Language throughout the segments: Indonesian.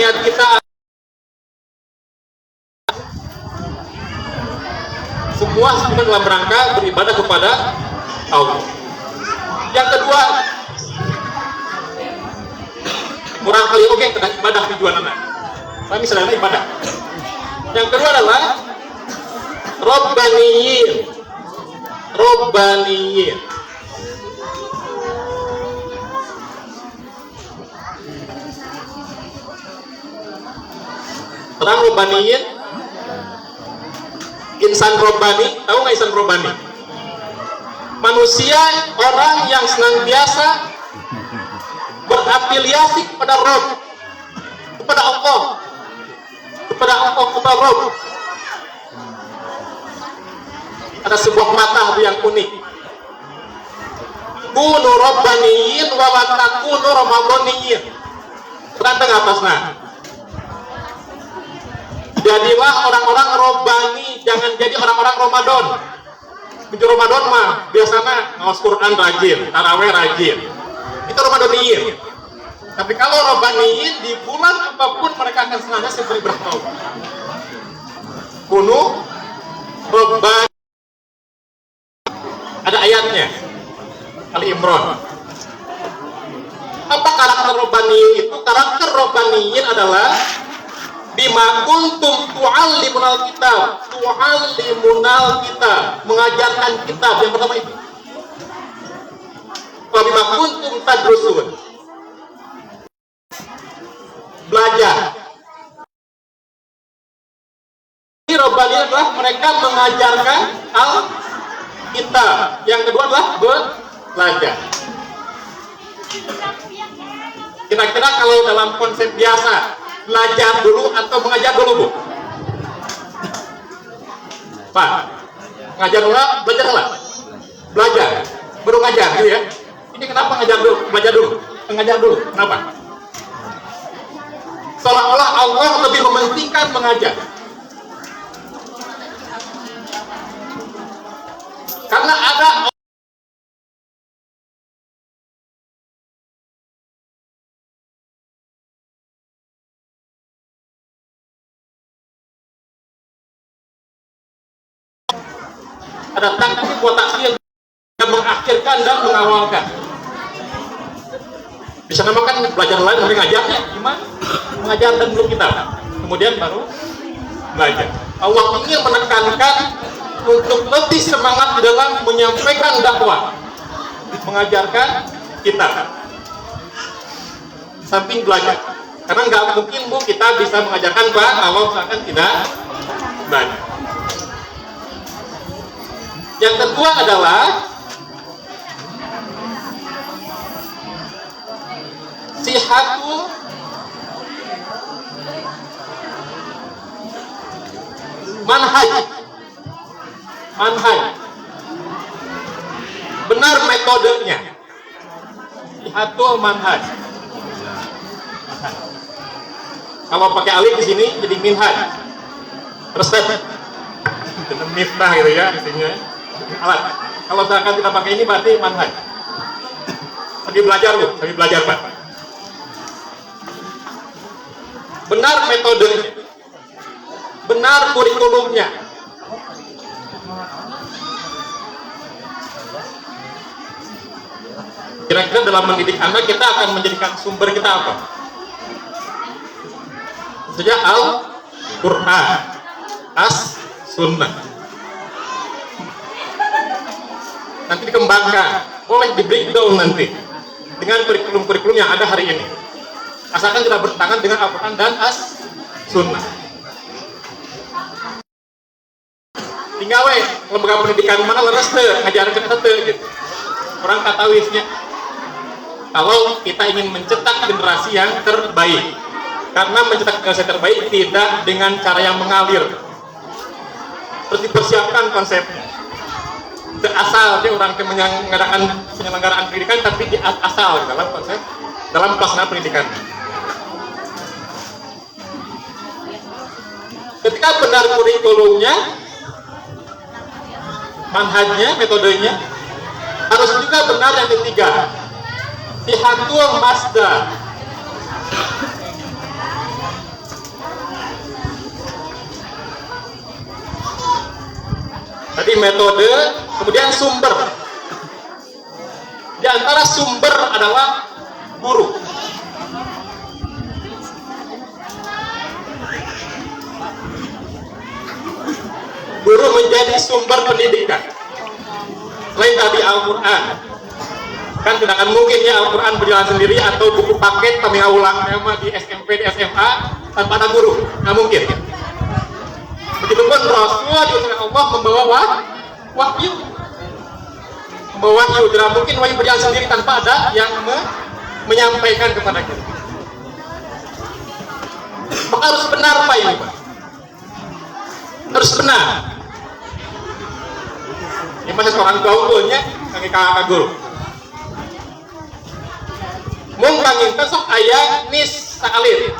niat kita semua sebenarnya dalam rangka beribadah kepada Allah. Yang kedua, kurang kali oke ibadah tujuan anak. Kami sederhana ibadah. Yang kedua adalah Robbaniyin. Robbaniyin. Terang Robbaniyin. Insan Robbani, tahu nggak insan Robbani? Manusia, orang yang senantiasa berafiliasi kepada Rob, kepada Allah, kepada Rob. Ada sebuah mata yang unik. Kunu Robbaniyin wa la takunu Ramadhaniyin. Terantang atasnya. Jadilah orang-orang Robbani, jangan jadi orang-orang Ramadan. Itu Ramadan mah biasanya ngawas Quran rajin, taraweh rajin. Itu Ramadhaniyin. Tapi kalau Robbaniyin di bulan apapun mereka akan senantiasa beribadah. Kunu Robbani. Ada ayatnya. Ali Imran. Apa karakter Robbaniyin itu? Karakter Robbaniyin adalah bima kuntum tu'allimunal kitab, mengajarkan kitab. Yang pertama itu. Wa bima kuntum tadrusun, belajar. Ini Robbani adalah mereka mengajarkan Alkitab. Yang kedua adalah belajar. Kira-kira kalau dalam konsep biasa, belajar dulu atau mengajar dulu, Bu? Pak, ngajar dulu, belajar lah. Belajar, baru ngajar, gitu ya. Ini kenapa ngajar dulu, belajar dulu, mengajar dulu? Kenapa? Seolah-olah Allah lebih mementingkan mengajar. Karena ada takdir buat takdir yang mengakhirkan dan mengawalkan. Bisa namakan belajar lain dari ngajarnya gimana? Mengajar dan belum kita, kemudian baru belajar. Allah ingin menekankan untuk lebih semangat di dalam menyampaikan dakwah, mengajarkan kita samping belajar. Karena nggak mungkin, Bu, kita bisa mengajarkan Pak kalau misalkan tidak belajar. Yang kedua adalah sihatu manhaj. Benar metodenya. Sihatu manhaj. Kalau pakai alif di sini jadi minhaj. Resep. Dengan miftah gitu ya intinya. Alat. Kalau misalkan kita pakai ini berarti manhaj. Lagi belajar, Bu, lagi belajar, Pak. Benar metodenya. Benar kurikulumnya. Kira-kira dalam mendidik anak kita akan menjadikan sumber kita apa? Sejak Al-Quran, As-Sunnah. Nanti dikembangkan, boleh di breakdown nanti dengan kurikulum-kurikulum yang ada hari ini. Asalkan tidak bertentangan dengan Al-Quran dan As-Sunnah. Tinggal lembaga pendidikan mana leres ngajarin kita gitu. Orang kata wisnya. Kalau kita ingin mencetak generasi yang terbaik, karena mencetak generasi terbaik tidak dengan cara yang mengalir. Terus dipersiapkan konsepnya. Asal dia orang mengadakan penyelenggaraan pendidikan, tapi di asal dalam konsep dalam pelaksanaan pendidikan. Ketika benar kurikulumnya, manhajnya, metodenya, harus juga benar yang ketiga, sihatul masdar. strategi, metode, kemudian sumber. Di antara sumber adalah guru. Guru menjadi sumber pendidikan. Selain tadi Al-Quran, kan tidak akan mungkin ya Al-Quran berjalan sendiri atau buku paket kami ulang tema di SMP, di SMA tanpa ada guru, nggak mungkin. Begitupun Rasul diutuskan Allah membawa wahyu, tidak mungkin wahyu berjalan sendiri tanpa ada yang menyampaikan kepada kita. Maka harus benar Pak ini, Pak. Harus benar. Ini masih seorang gaulnya kaki kakak guru. Mung banginkan sok ayah nis sakalir.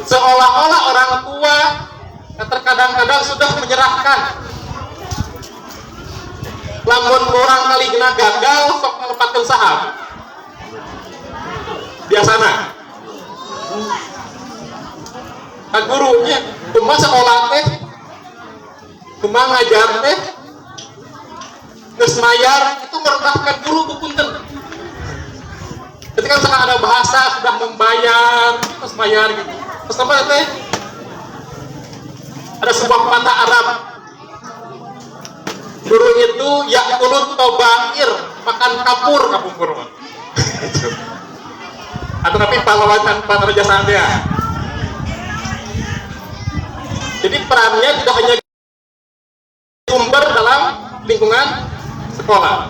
Seolah-olah orang tua terkadang-kadang sudah menyerahkan. Lamun orang kali kena gagal sok melepaskan saham. Biasana. Kak gurunya cuma sekolah teh, cuma ngajar teh, geus mayar itu merendahkan guru bukunten. Ketika misalkan ada bahasa sudah membayar, terus bayar gitu. Terus apa teh? Ada sebuah kata Arab. Guru itu ya'kulut tobair, makan kapur kapungkur. Atau tapi pahlawan tanpa raja sandia. Jadi perannya tidak hanya sumber dalam lingkungan sekolah.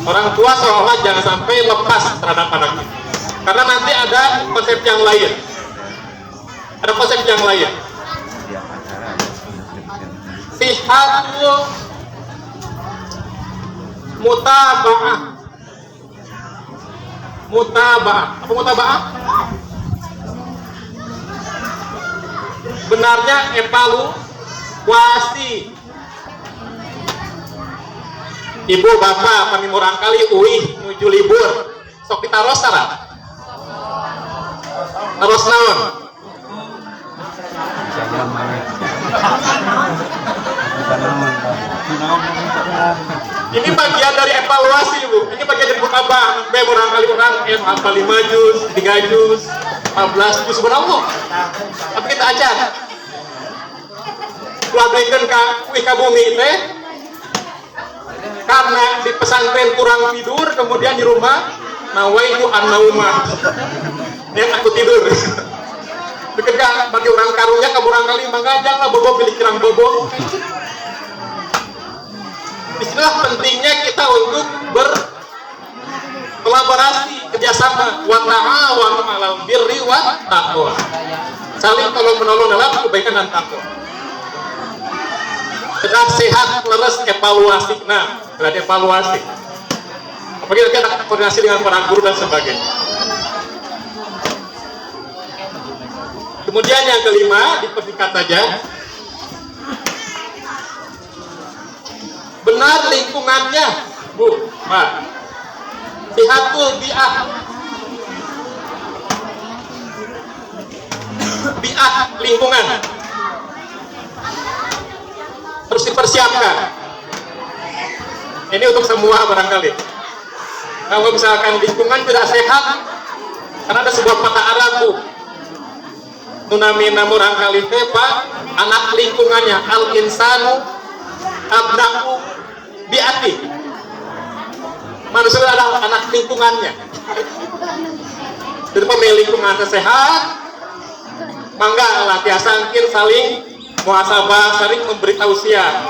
Orang tua seolah jangan sampai lepas terhadap anaknya, karena nanti ada konsep yang lain. Ada konsep yang lain. Sihatul mutaba'ah. Mutaba'ah. Apa mutaba'ah? Benarnya evaluasi. Ibu bapak kami murang kali uih menuju libur sok ditaros sara taros naon ini bagian dari evaluasi Bu, ini bagian dari buku abah murang kali orang apa 5 juz 3 juz 14 juz subhanallah tapi kita ajar gua berikan ke uih ka bumi teh karena di pesantren kurang tidur, kemudian di rumah nawaitu an-nauma yang aku tidur. Ketika bagi orang karunya kaburang kali mangajang lah bobo pilih kirang bobo. Disinilah pentingnya kita untuk berkolaborasi, kerjasama, wa ta'awanu 'alal birri wat taqwa. Saling tolong menolong dalam kebaikan dan takwa. Sedang sehat, leres, evaluasi. Nah, berarti evaluasi. Apalagi nanti ada koordinasi dengan para guru dan sebagainya. Kemudian yang kelima, dipersingkat saja. Benar lingkungannya, Bu, Pak. Sihatul bi'ah. Bi'ah lingkungan. Harus dipersiapkan. Ini untuk semua barangkali. Kalau misalkan lingkungan tidak sehat, karena ada sebuah kata Arab Bu, nunamina murangkali Pak, anak lingkungannya al insanu abna'u bi'ati. Manusia adalah anak lingkungannya. Jadi pemilik lingkungan sehat, mangga lah biasa mungkin saling muhasabah, sering memberi tausiah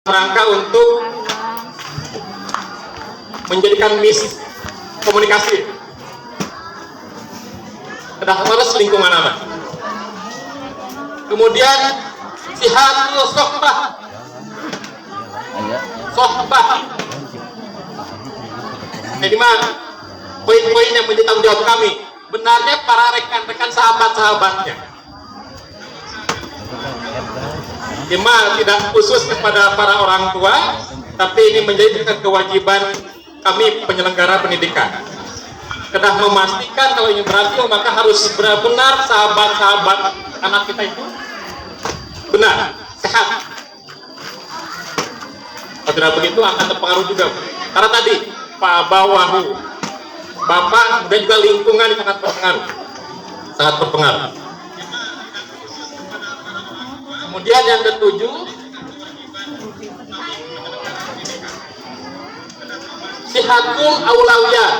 rangka untuk menjadikan misi komunikasi. Terus lingkungan anak. Kemudian sihatul sohbah. Sohbah. Jadi mah poin-poin yang menjadi tanggung jawab kami. Benarnya para rekan-rekan sahabat-sahabatnya. Cuma tidak khusus kepada para orang tua, tapi ini menjadi kewajiban kami penyelenggara pendidikan. kedah memastikan kalau ini berhasil maka harus benar-benar sahabat-sahabat anak kita itu benar, sehat. Kalau tidak begitu akan terpengaruh juga. Karena tadi Pak Bawahu, Bapak dan juga lingkungan sangat berpengaruh, sangat berpengaruh. Kemudian yang ketujuh, sihatul aulawiyat.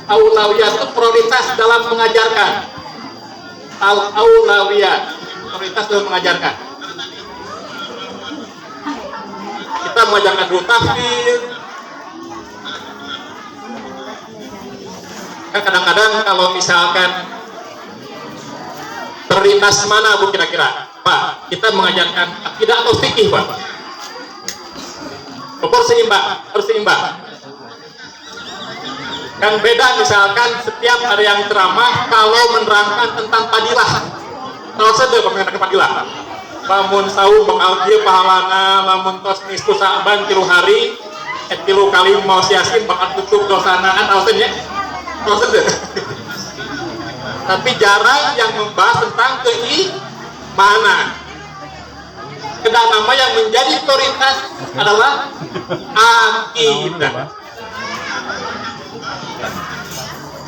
Aulawiyat itu prioritas dalam mengajarkan. Al-aulawiyat, prioritas dalam mengajarkan. Kita mengajarkan dulu tahfidz. Kan kadang-kadang kalau misalkan prioritas mana Bu kira-kira? Pak, kita mengajarkan akidah atau fikih, Pak? Harus seimbang. Kan beda misalkan setiap ada yang ceramah kalau menerangkan tentang padilah. Kalau sedih mengenai padilah. Lamun saum bakal kieu pahalana, lamun tos nisfu Sa'ban 3 hari, 3 kali mau siasin bakal tutup dosana kan tahu nya. Tahu sedih. Tapi jarang yang membahas tentang keimanan. Kedah nama yang menjadi prioritas adalah akidah.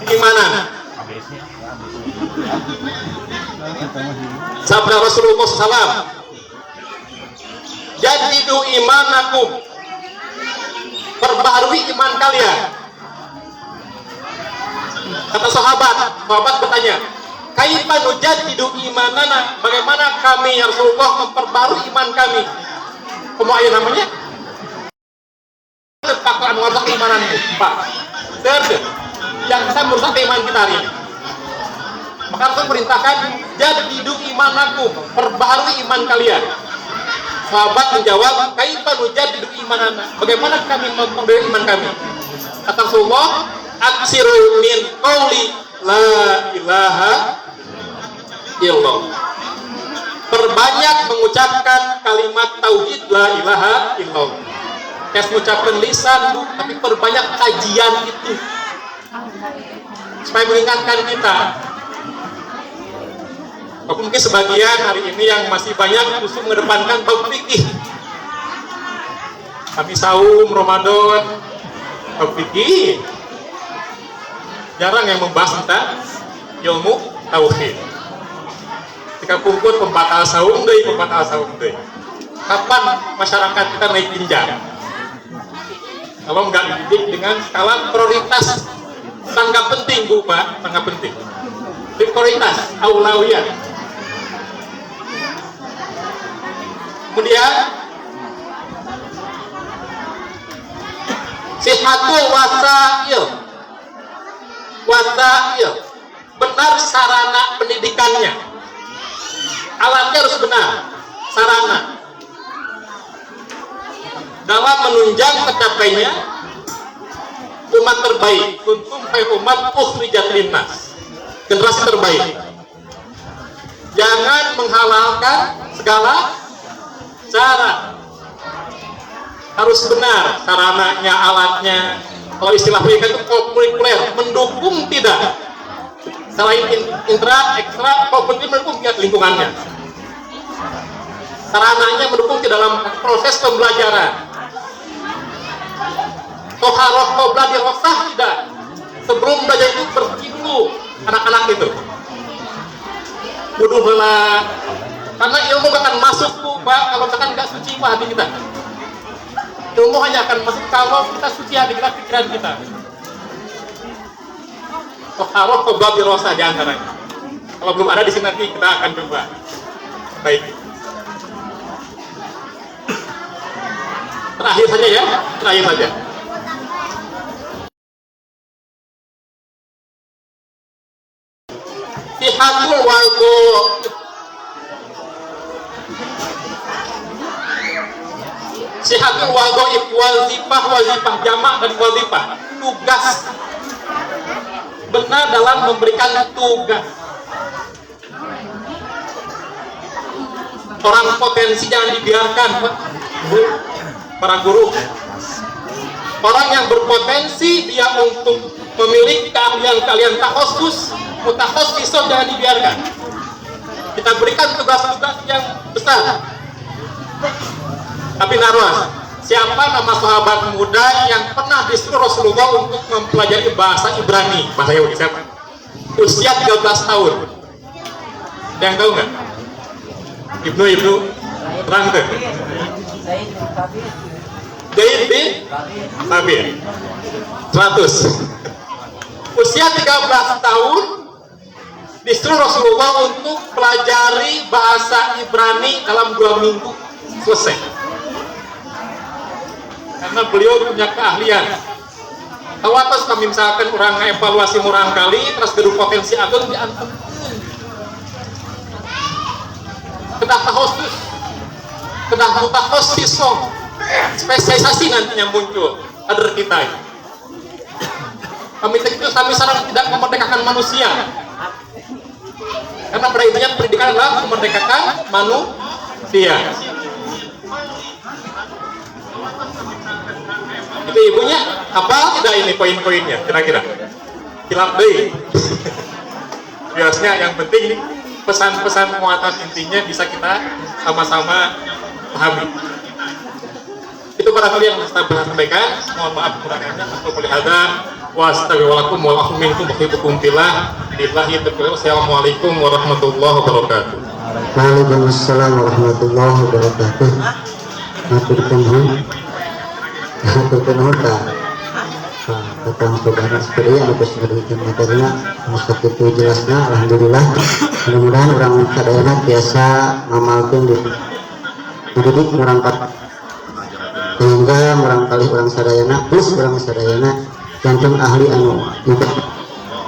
Gimana? Sabda Rasulullah SAW, jadidu imanakum, perbaharui iman kalian. Kata sahabat bertanya, kaifa nujaddidu imanana, bagaimana kami ya Rasulullah memperbarui iman kami? Kamu ayat namanya? Paklan wadah imananmu, Pak. Yang bisa merusak iman kita hari ini. Maka Rasul perintahkan, jadidu imanakum, perbaharui iman kalian. Sahabat menjawab, kaifa nujaddidu imanana, bagaimana kami memperbarui iman kami? Kata Rasulullah, aksiru min qauli la ilaha illallah. Perbanyak mengucapkan kalimat tauhid la ilaha illallah. Kayak mengucapkan lisan, tapi perbanyak kajian itu supaya mengingatkan kita. Mungkin sebagian hari ini yang masih banyak justru mengedepankan bab fikih. Kami saum Ramadan bab fikih, jarang yang membahas tentang ilmu tauhid. Ketika kumpul pembatal saum deui. Kapan masyarakat kita naik jenjang? Kalau nggak dididik dengan skala prioritas, sangat penting Bu Pak, sangat penting. Prioritas, aulawiyat. Kemudian sihatul wasail, benar sarana pendidikannya. Alatnya harus benar, sarana. Dalam menunjang tercapainya umat terbaik, kuntum khairu umat ukhrijat linnas, generasi terbaik. Jangan menghalalkan segala cara, harus benar sarananya, alatnya. Kalau istilah pendidikan itu kurikuler, mendukung tidak. Selain intra, ekstra, kompetitif mendukung lingkungannya. Sarananya mendukung ke dalam proses pembelajaran. Toharoh qobla dirosah tidak. Sebelum belajar itu bersih dulu anak-anak itu. Wudu heula. Karena ilmu gak akan masuk tuh Pak kalau misalkan gak suci hati kita. Ilmu hanya akan masuk kalau kita suci hati kita, pikiran kita. Toharoh qobla dirosah di antaranya. Kalau belum ada di sini nanti kita akan coba. Baik. Terakhir saja ya, terakhir saja. Sihatul walgo, sihatul walgo wazifah jamak dan wazifah, tugas. Benar dalam memberikan tugas. Orang potensi jangan dibiarkan, Pak. Para guru orang yang berpotensi dia untuk memiliki keahlian takhosus, mutakhassis, jangan dibiarkan. Kita berikan tugas-tugas yang besar. Tapi naruas, siapa nama sahabat muda yang pernah disuruh Rasulullah untuk mempelajari bahasa Ibrani, bahasa Yahudi? Siapa? Usia 13 tahun. Ada yang tahu nggak? Ibnu terang tuh. Zaid bin Sabit 100. Usia 13 tahun disuruh Rasulullah untuk pelajari bahasa Ibrani dalam 2 minggu selesai. Karena beliau punya keahlian. Tawatos kami misalkan orang evaluasi orang kali terus geru potensi agung diantem. Kedah tahosus, kedah mutakhassis, spesialisasi nantinya muncul kader kita. Kami sekarang tidak memerdekakan manusia, karena pada intinya pendidikan adalah memerdekakan manusia. Itu ibunya apa tidak ini poin-poinnya kira-kira? Kilap deh. Biasanya yang penting pesan-pesan muatan intinya bisa kita sama-sama pahami. Itu barangkali yang saya sampaikan. Mohon maaf kurangnya. Aku pelihara wassalamualaikum Assalamualaikum warahmatullahi wabarakatuh. Waalaikumsalam warahmatullahi wabarakatuh. Matur nuwun Kakang Sobana seperti yang aku sebutkan materinya masuk itu jelasnya. Alhamdulillah, mudah-mudahan orang sadayana biasa ngamalkeun dididik orang sehingga orang kali orang sadayana plus orang sadayana jantung ahli anu juga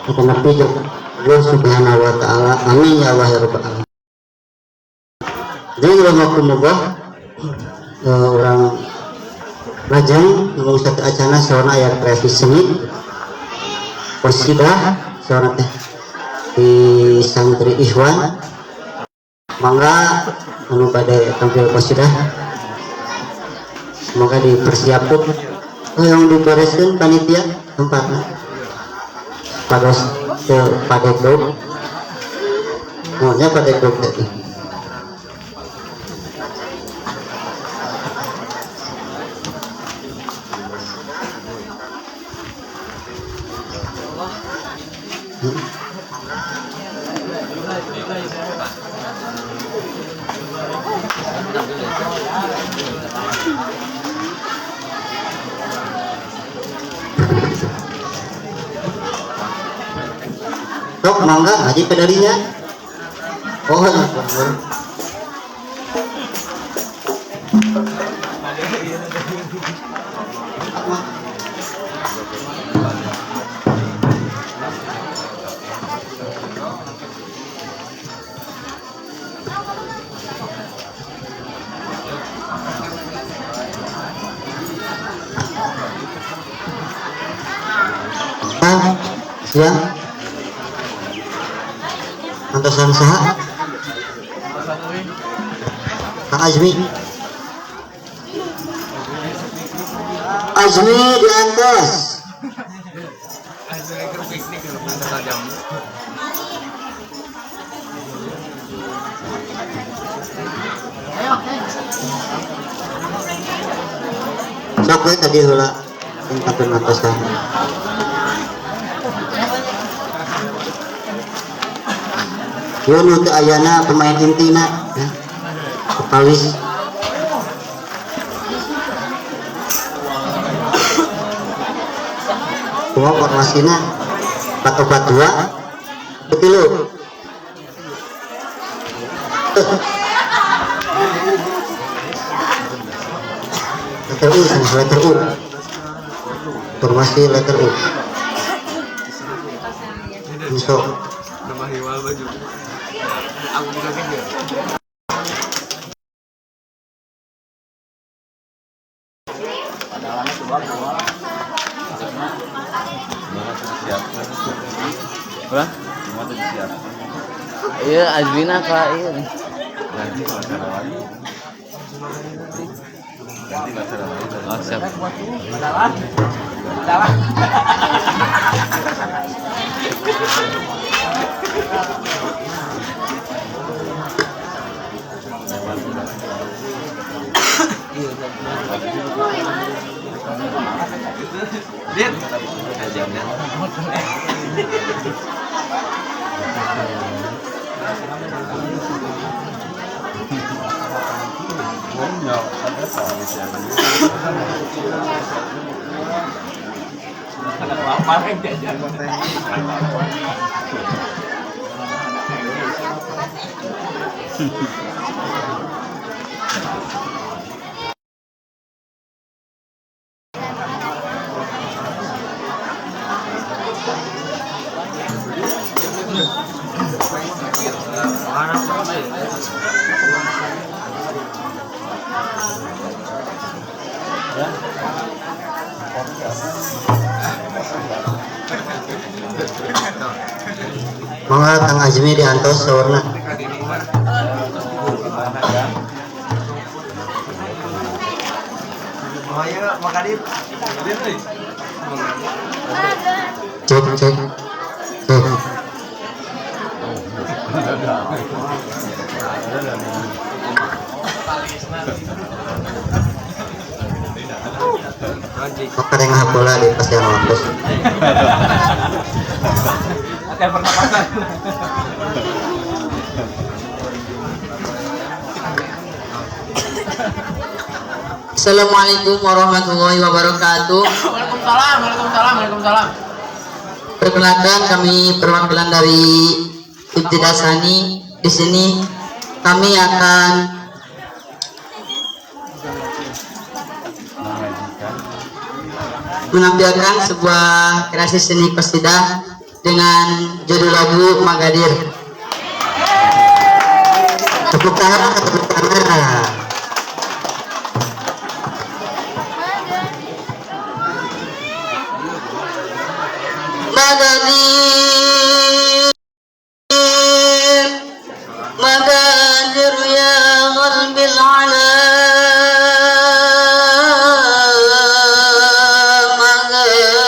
akan nabi Allah subhanahu wa ta'ala. Amin ya Allah ya rabbal alamin. Jadi rahmatullah orang Rajang yang satu acana seorang ayat kreasi seni posidah seorang teh di santri Ikhwan mangga anu pada tampil posidah semoga dipersiapkan yang dibereskan panitia tempatnya pada grup maunya pada grup tadi. Dok, mangga ngaji pedarinya. Oh, ya. Siang. Antasan saha? Kang Azmi diantos. Sok we tadi heula tingkatkeun antosan. Yo nu teu ayana pemain intina ya. Kepalis. Kumaha formasinya 4-4-2 betilu. Letter U, letter U. Formasi letter U. Besok. Iya, Azwina kak iya. Oh, siap. Mangga Kang Azmi diantos sawarna. Cek cek cek. Maka yang hapola di pas yang lapus. Assalamualaikum warahmatullahi wabarakatuh. Waalaikumsalam, waalaikumsalam, waalaikumsalam. Perkenalkan, kami perwakilan dari Ibtidasani. Di sini kami akan menampilkan sebuah kreasi seni qasidah dengan judul lagu Magadir. Tepuk tangan, tepuk tangan. Magadir, Magadir ya qalbil ala, Magadir.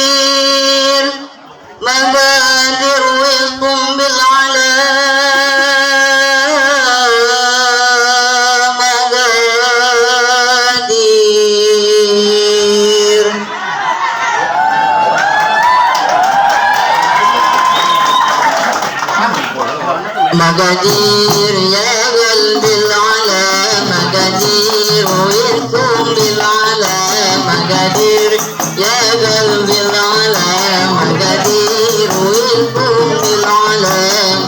Magadir, Magadir wisqum bil ala, Magadir. Magadir ya qalbil ala, Magadir wisqum bil ala, Magadir ya qalbil ala, Magadir wisqum bil ala,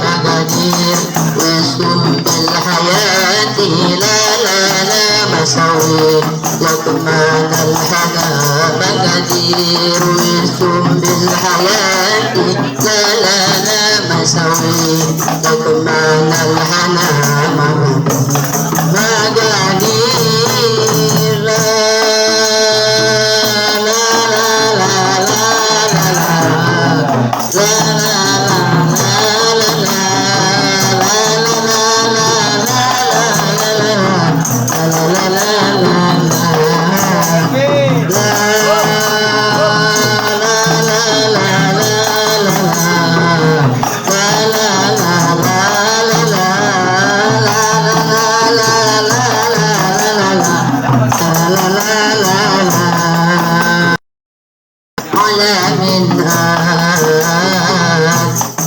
Magadir wisqum bil hayati la la la masawi lakman al hana, Magadir wisqum bil hayati la la la masawi lakman al hana, Magadir la la la la la la la la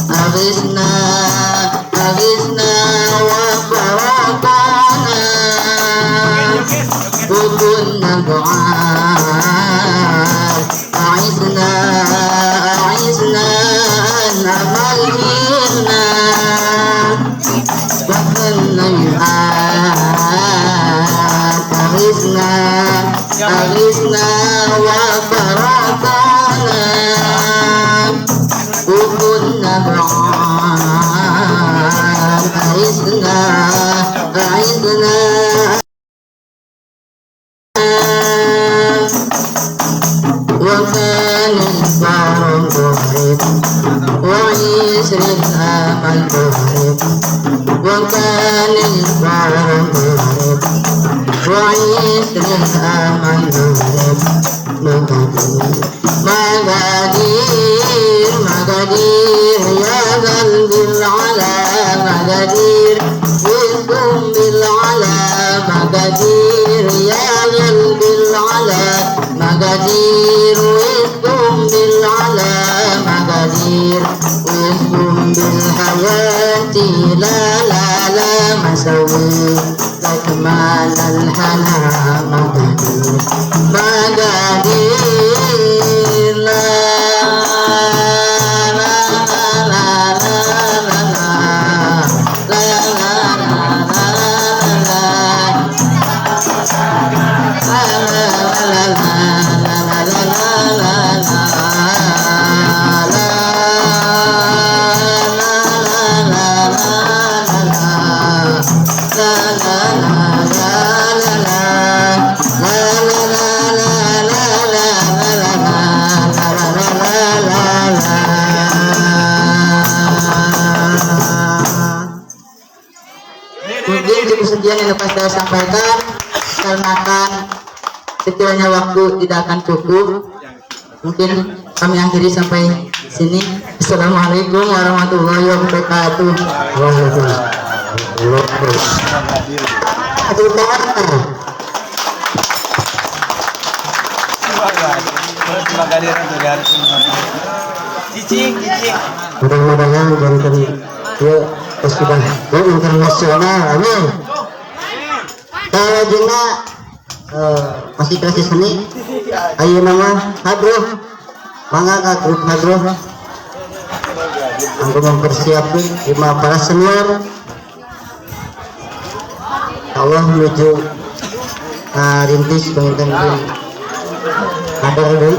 أغثنا أغثنا وفرقنا وكنا دعاء أعزنا أعزنا نعمل فينا وكنا يعاد أغثنا أغثنا وفرقنا وكنا بعاد أعزنا أعزنا غريب وكان الفرق غريب وعيش للأمل غريب مقادير مقادير يا قلبي العلا مقادير وانتم بالعلا مقادير يا قلبي العلا مقادير وانتم بالعلا مقادير وانتم بالحياة لا لا لا مسوي لك مال الحلا مقادير مقادير لا لا لا لا لا لا لا Mungkin cukup sekian yang dapat saya sampaikan, karena sekiranya waktu tidak akan cukup, mungkin kami akhiri sampai sini. Assalamualaikum warahmatullahi wabarakatuh. Mudah-mudahan dari sudah internasional, amin. Kalau jena masih kasih seni, ayo nama hadroh, mangga grup hadroh, aku mempersiapkan 5 para senior. Allah menuju rintis penginten ada dulu.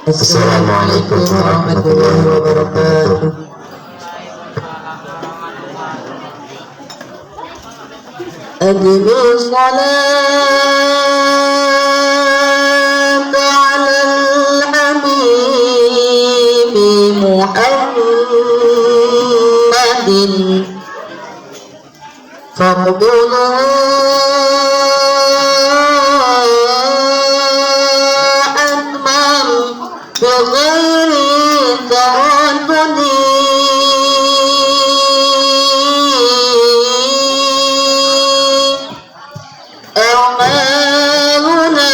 Assalamualaikum warahmatullahi wabarakatuh. Adhibu salat ala al-habibi Muhammadin بغير تردد أعمالنا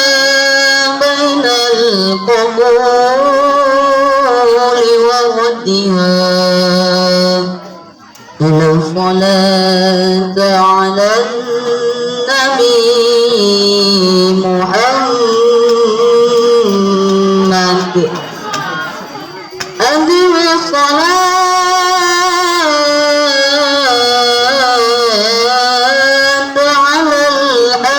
بين القبول وردها إلى الصلاة على النبي محمد أدم الصلاة على الحبيب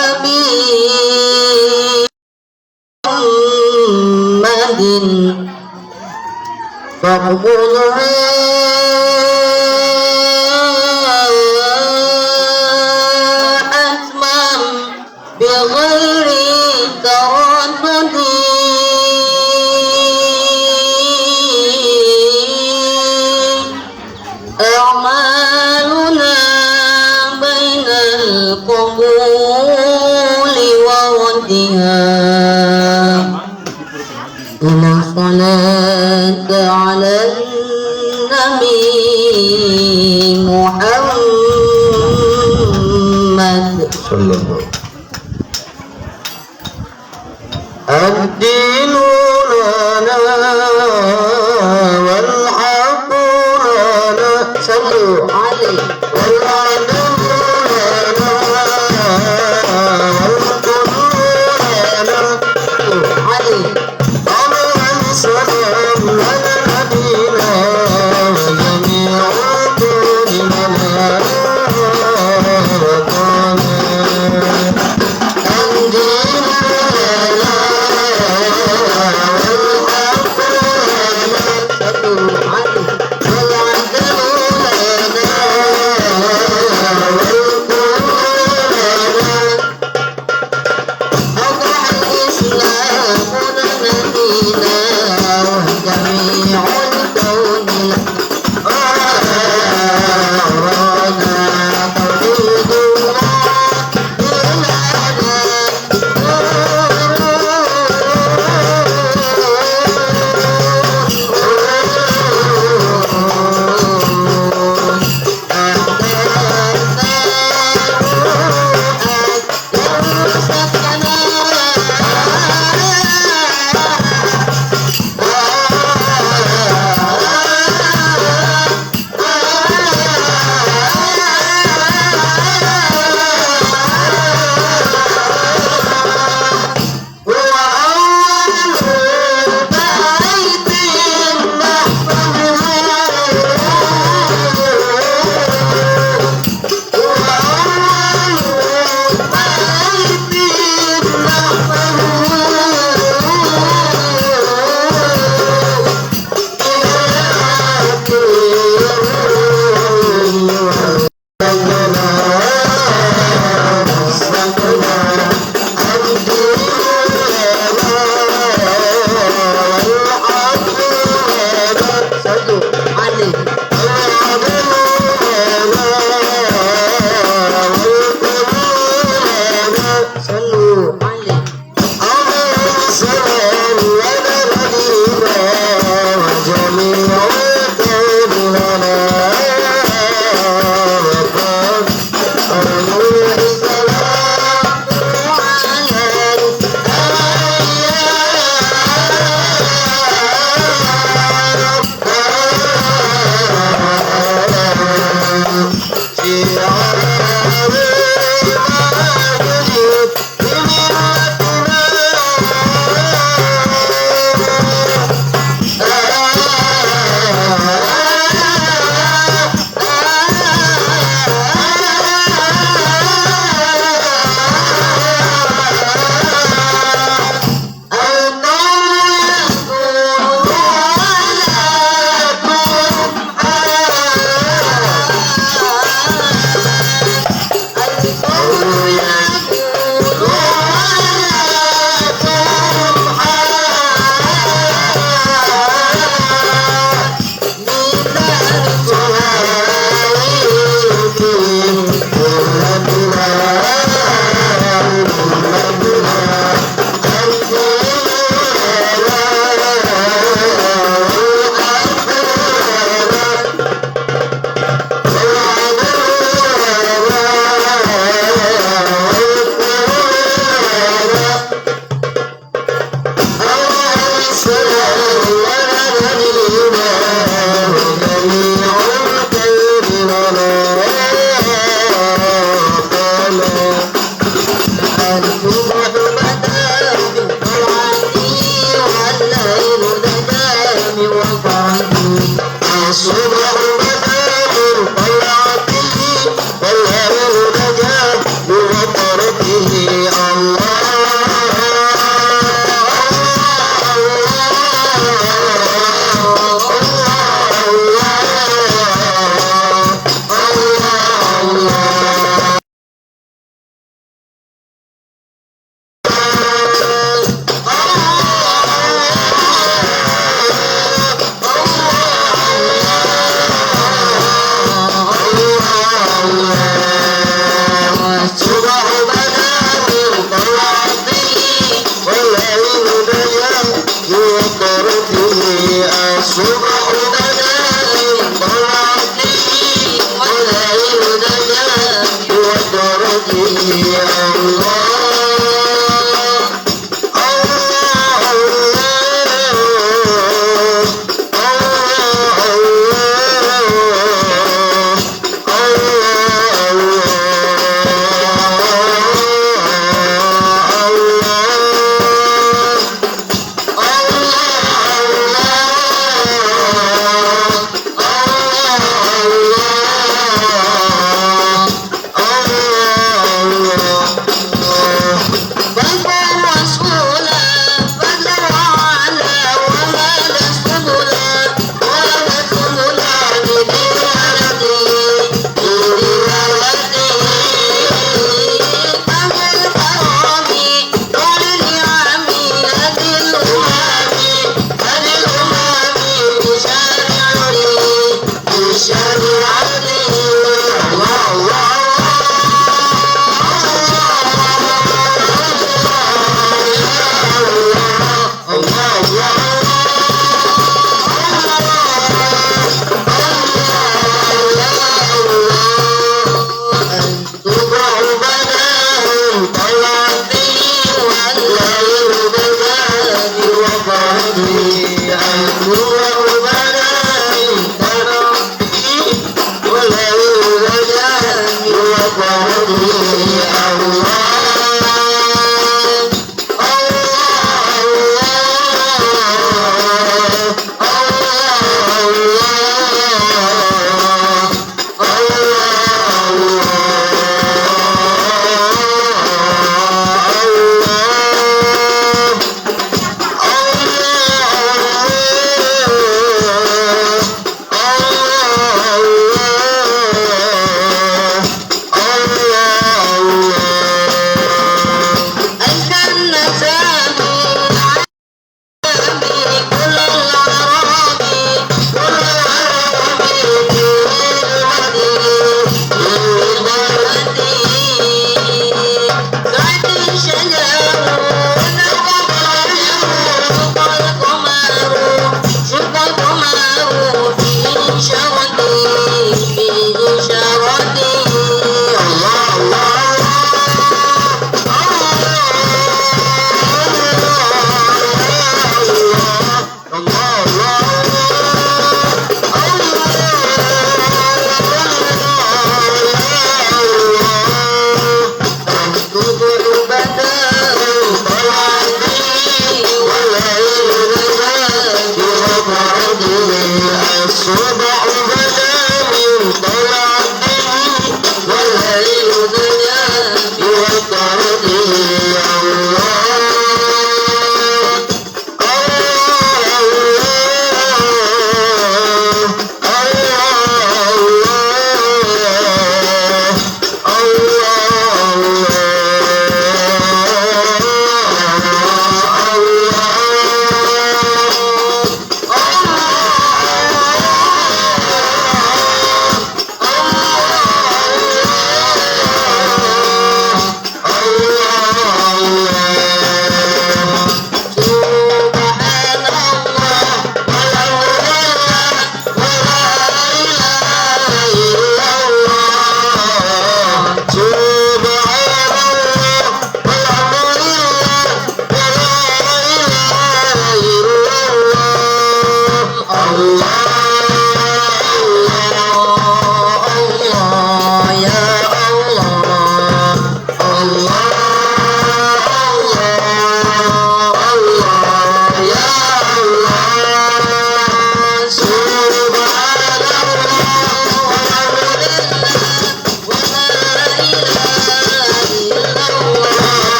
أتمم بغير تردد أعمالنا بين القبول وردها إلى صلاة على النبي محمد صلى الله الدين لنا والحق لنا صلوا عليه والعدل لنا والكل لنا صلوا عليه السلام على نبينا وجميع الكون لنا الدين لنا والحق لنا صلوا عليه والعدل لنا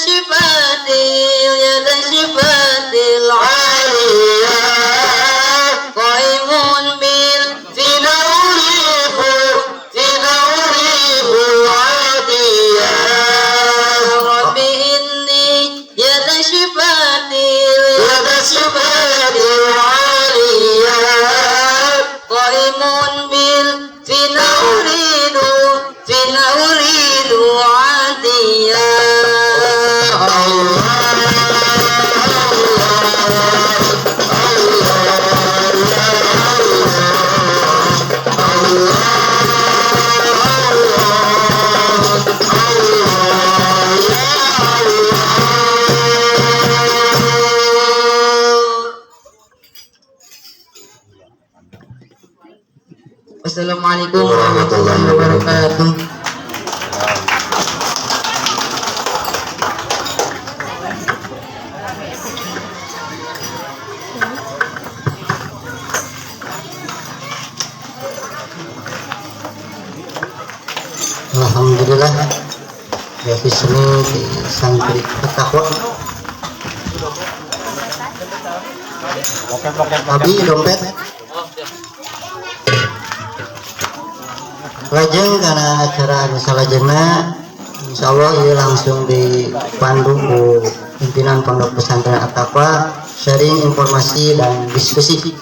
sifatil aliyah qaimun bil finaurihu adiyah rabbi inni yada sifatil aliyah qaimun bil finauridu adiyah Wassalamualaikum warahmatullahi wabarakatuh. Alhamdulillah ya di sini di santri Takwa. Abi dompet. Lajeng karena acara salah jena, insya Allah ini langsung dipandu ku pimpinan Pondok Pesantren At-Taqwa, sharing informasi dan diskusi.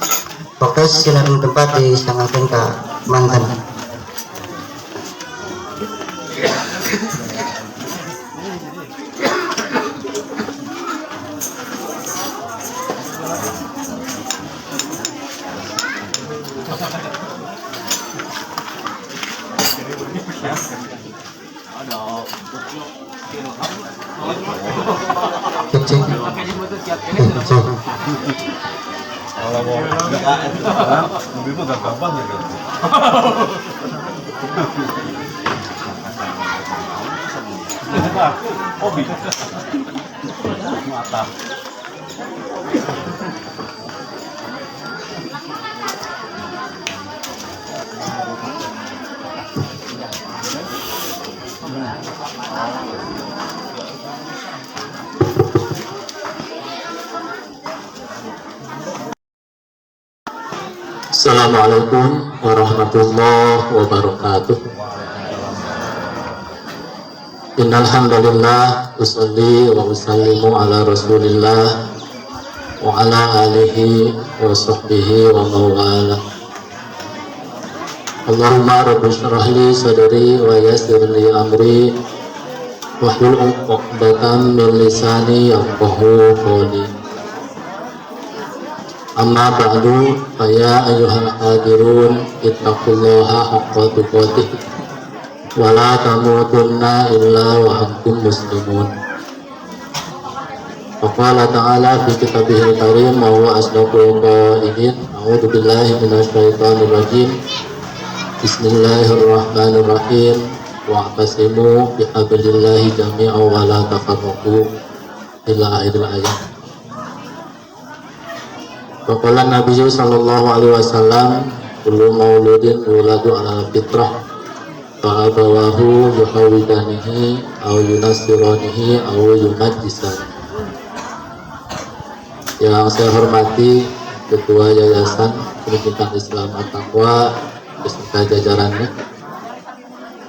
Fokus sinar tempat di sangakeun ka mantan. Mobil mah gak gampang ya kan? Hobi mata. Assalamualaikum warahmatullahi wabarakatuh. Innal hamdalillah usolli wa usallimu ala Rasulillah wa ala alihi wa sahbihi wa mawala. Allahumma rabbi shrah li sadri wa yassir li amri wahlul 'uqdatam min lisani yafqahu qawli. Amma ba'du ya ayyuhal hadirun ittaqullaha haqqa tuqatih wa la tamutunna illa wa antum muslimun. Wa qala ta'ala fi kitabihil karim wa huwa asdaqul qailin. A'udzu billahi minasy syaithanir rajim. Bismillahirrahmanirrahim. Wa'tasimu bihablillahi jami'an wa la tafarraqu ila akhiril ayat. Qala Nabi sallallahu alaihi wasallam kullu mauludin yuladu ala fitrah fa abawahu yuhawidanihi aw yunasiranihi aw yumajjisanihi. Yang saya hormati Ketua Yayasan Pendidikan Islam At-Taqwa beserta jajarannya,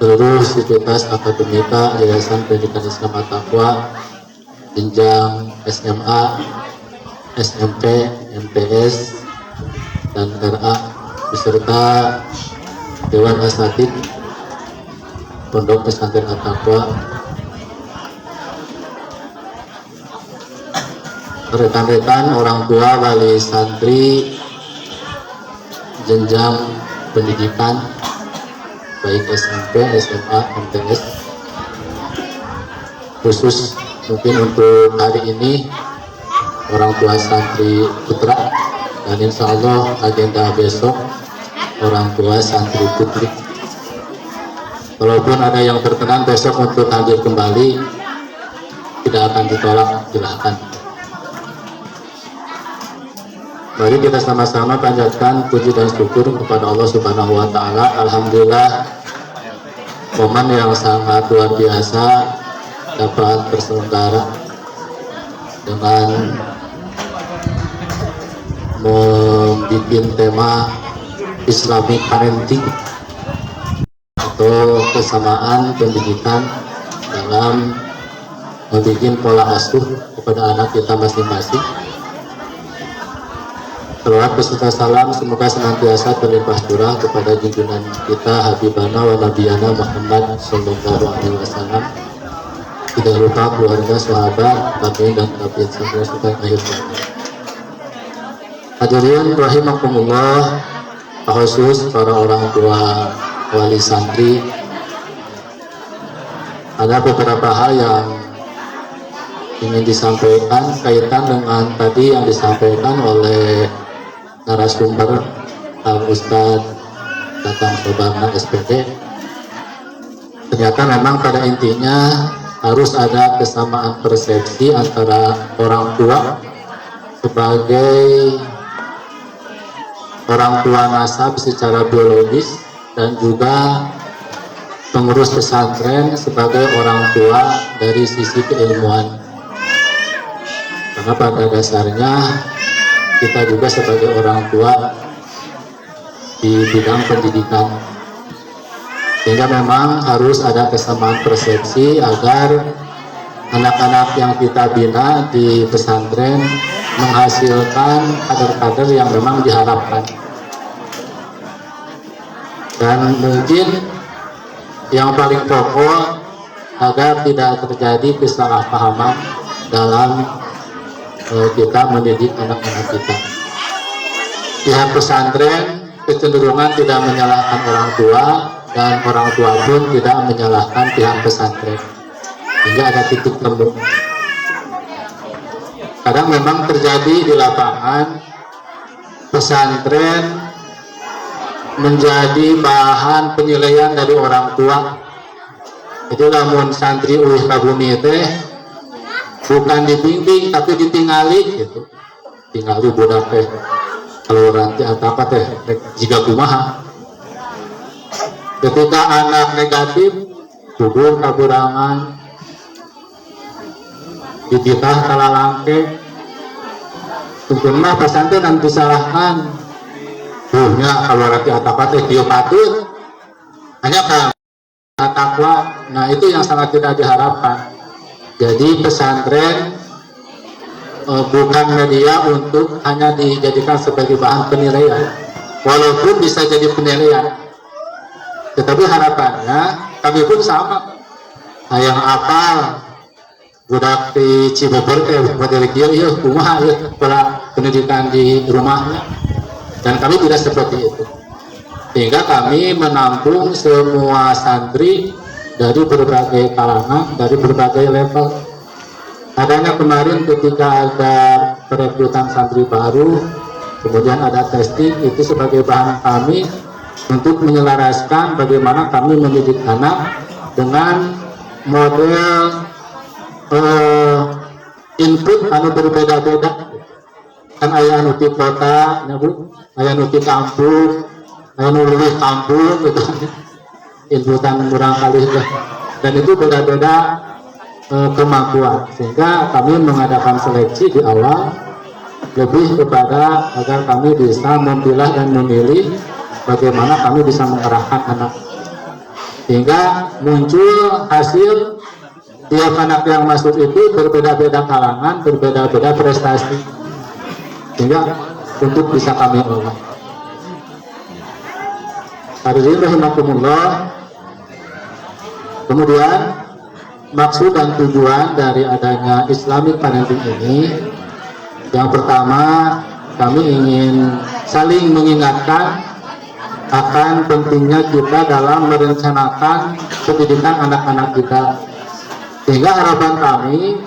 seluruh sivitas akademika Yayasan Pendidikan Islam At-Taqwa jenjang SMA, SMP, MTS, dan RA beserta Dewan Asatid Pondok Pesantren At-Taqwa, rekan-rekan orang tua wali santri jenjang pendidikan baik SMP, SMA, MTS, khusus mungkin untuk hari ini orang tua santri putra, dan insya Allah agenda besok orang tua santri putri. Walaupun ada yang berkenan besok untuk hadir kembali, tidak akan ditolak, silahkan. Mari kita sama-sama panjatkan puji dan syukur kepada Allah Subhanahu wa Ta'ala. Alhamdulillah, momen yang sangat luar biasa dapat terselenggara dengan membuat tema Islamic Parenting atau kesamaan pendidikan dalam membuat pola asuh kepada anak kita masing-masing. Salawat beserta salam semoga senantiasa terlimpah curah kepada junjungan kita Habibana wa Nabiyana Muhammad Sallallahu Alaihi Wasallam. Tidak lupa keluarga, sahabat, tabi'in dan tabi'in sampai akhir zaman. Hadirin rahimakumullah, khusus para orang tua wali santri, ada beberapa hal yang ingin disampaikan kaitan dengan tadi yang disampaikan oleh narasumber Al-Ustadz Datang Sobarna SPD. Ternyata memang pada intinya harus ada kesamaan persepsi antara orang tua sebagai orang tua nasab secara biologis dan juga pengurus pesantren sebagai orang tua dari sisi keilmuan. Karena pada dasarnya kita juga sebagai orang tua di bidang pendidikan, sehingga memang harus ada kesamaan persepsi agar anak-anak yang kita bina di pesantren menghasilkan kader-kader yang memang diharapkan. Dan mungkin yang paling pokok agar tidak terjadi kesalahpahaman dalam kita mendidik anak-anak kita. Pihak pesantren kecenderungan tidak menyalahkan orang tua dan orang tua pun tidak menyalahkan pihak pesantren, hingga ada titik temu. Kadang memang terjadi di lapangan pesantren menjadi bahan penilaian dari orang tua. Itu lamun santri uih kabumi teh bukan dibimbing tapi ditinggali gitu. Tinggali budak teh kalau ranti apa teh jika kumaha. Ketika anak negatif gugur kaburangan dititah talalangke tentunya pesantren dan disalahkan punya kalau ranti apa teh dia patut hanya kan takwa. Nah itu yang sangat tidak diharapkan. Jadi pesantren bukan media untuk hanya dijadikan sebagai bahan penilaian, walaupun bisa jadi penilaian, tetapi harapannya kami pun sama. Yang apal budak di Cibubur model kieu kumaha pola pendidikan di rumahnya, dan kami tidak seperti itu, sehingga kami menampung semua santri dari berbagai kalangan, dari berbagai level. Adanya kemarin ketika ada perekrutan santri baru, kemudian ada testing, itu sebagai bahan kami untuk menyelaraskan bagaimana kami mendidik anak dengan model input anu berbeda-beda. Kan aya anu di kota, ya Bu, aya anu di kampung, aya anu leuwih kampung gitu. Inputan kurang kali dan itu beda-beda kemampuan, sehingga kami mengadakan seleksi di awal lebih kepada agar kami bisa memilah dan memilih bagaimana kami bisa mengarahkan anak, sehingga muncul hasil tiap anak yang masuk itu berbeda-beda kalangan, berbeda-beda prestasi, sehingga untuk bisa kami olah. Hadirin rahimakumullah. Kemudian maksud dan tujuan dari adanya Islamic Parenting ini, yang pertama kami ingin saling mengingatkan akan pentingnya kita dalam merencanakan pendidikan anak-anak kita, sehingga harapan kami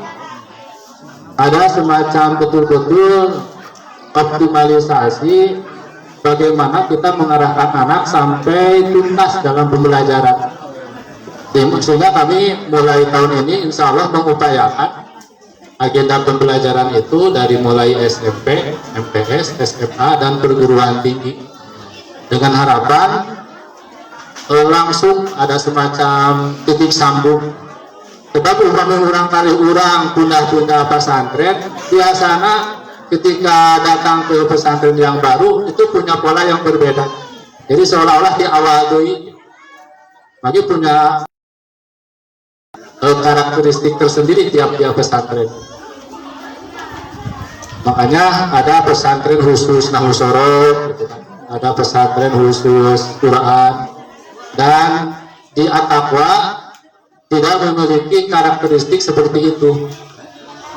ada semacam betul-betul optimalisasi bagaimana kita mengarahkan anak sampai tuntas dalam pembelajaran. Sehingga kami mulai tahun ini insya Allah mengupayakan agenda pembelajaran itu dari mulai SMP, MTS, SMA, dan perguruan tinggi, dengan harapan langsung ada semacam titik sambung Sebab umpama orang kali orang pindah-pindah pesantren, biasanya ketika datang ke pesantren yang baru itu punya pola yang berbeda. Jadi seolah-olah di awal doi, bagi punya karakteristik tersendiri tiap-tiap pesantren. Makanya ada pesantren khusus Nahwu Sorot, gitu kan. Ada pesantren khusus Quran, dan di At-Taqwa tidak memiliki karakteristik seperti itu.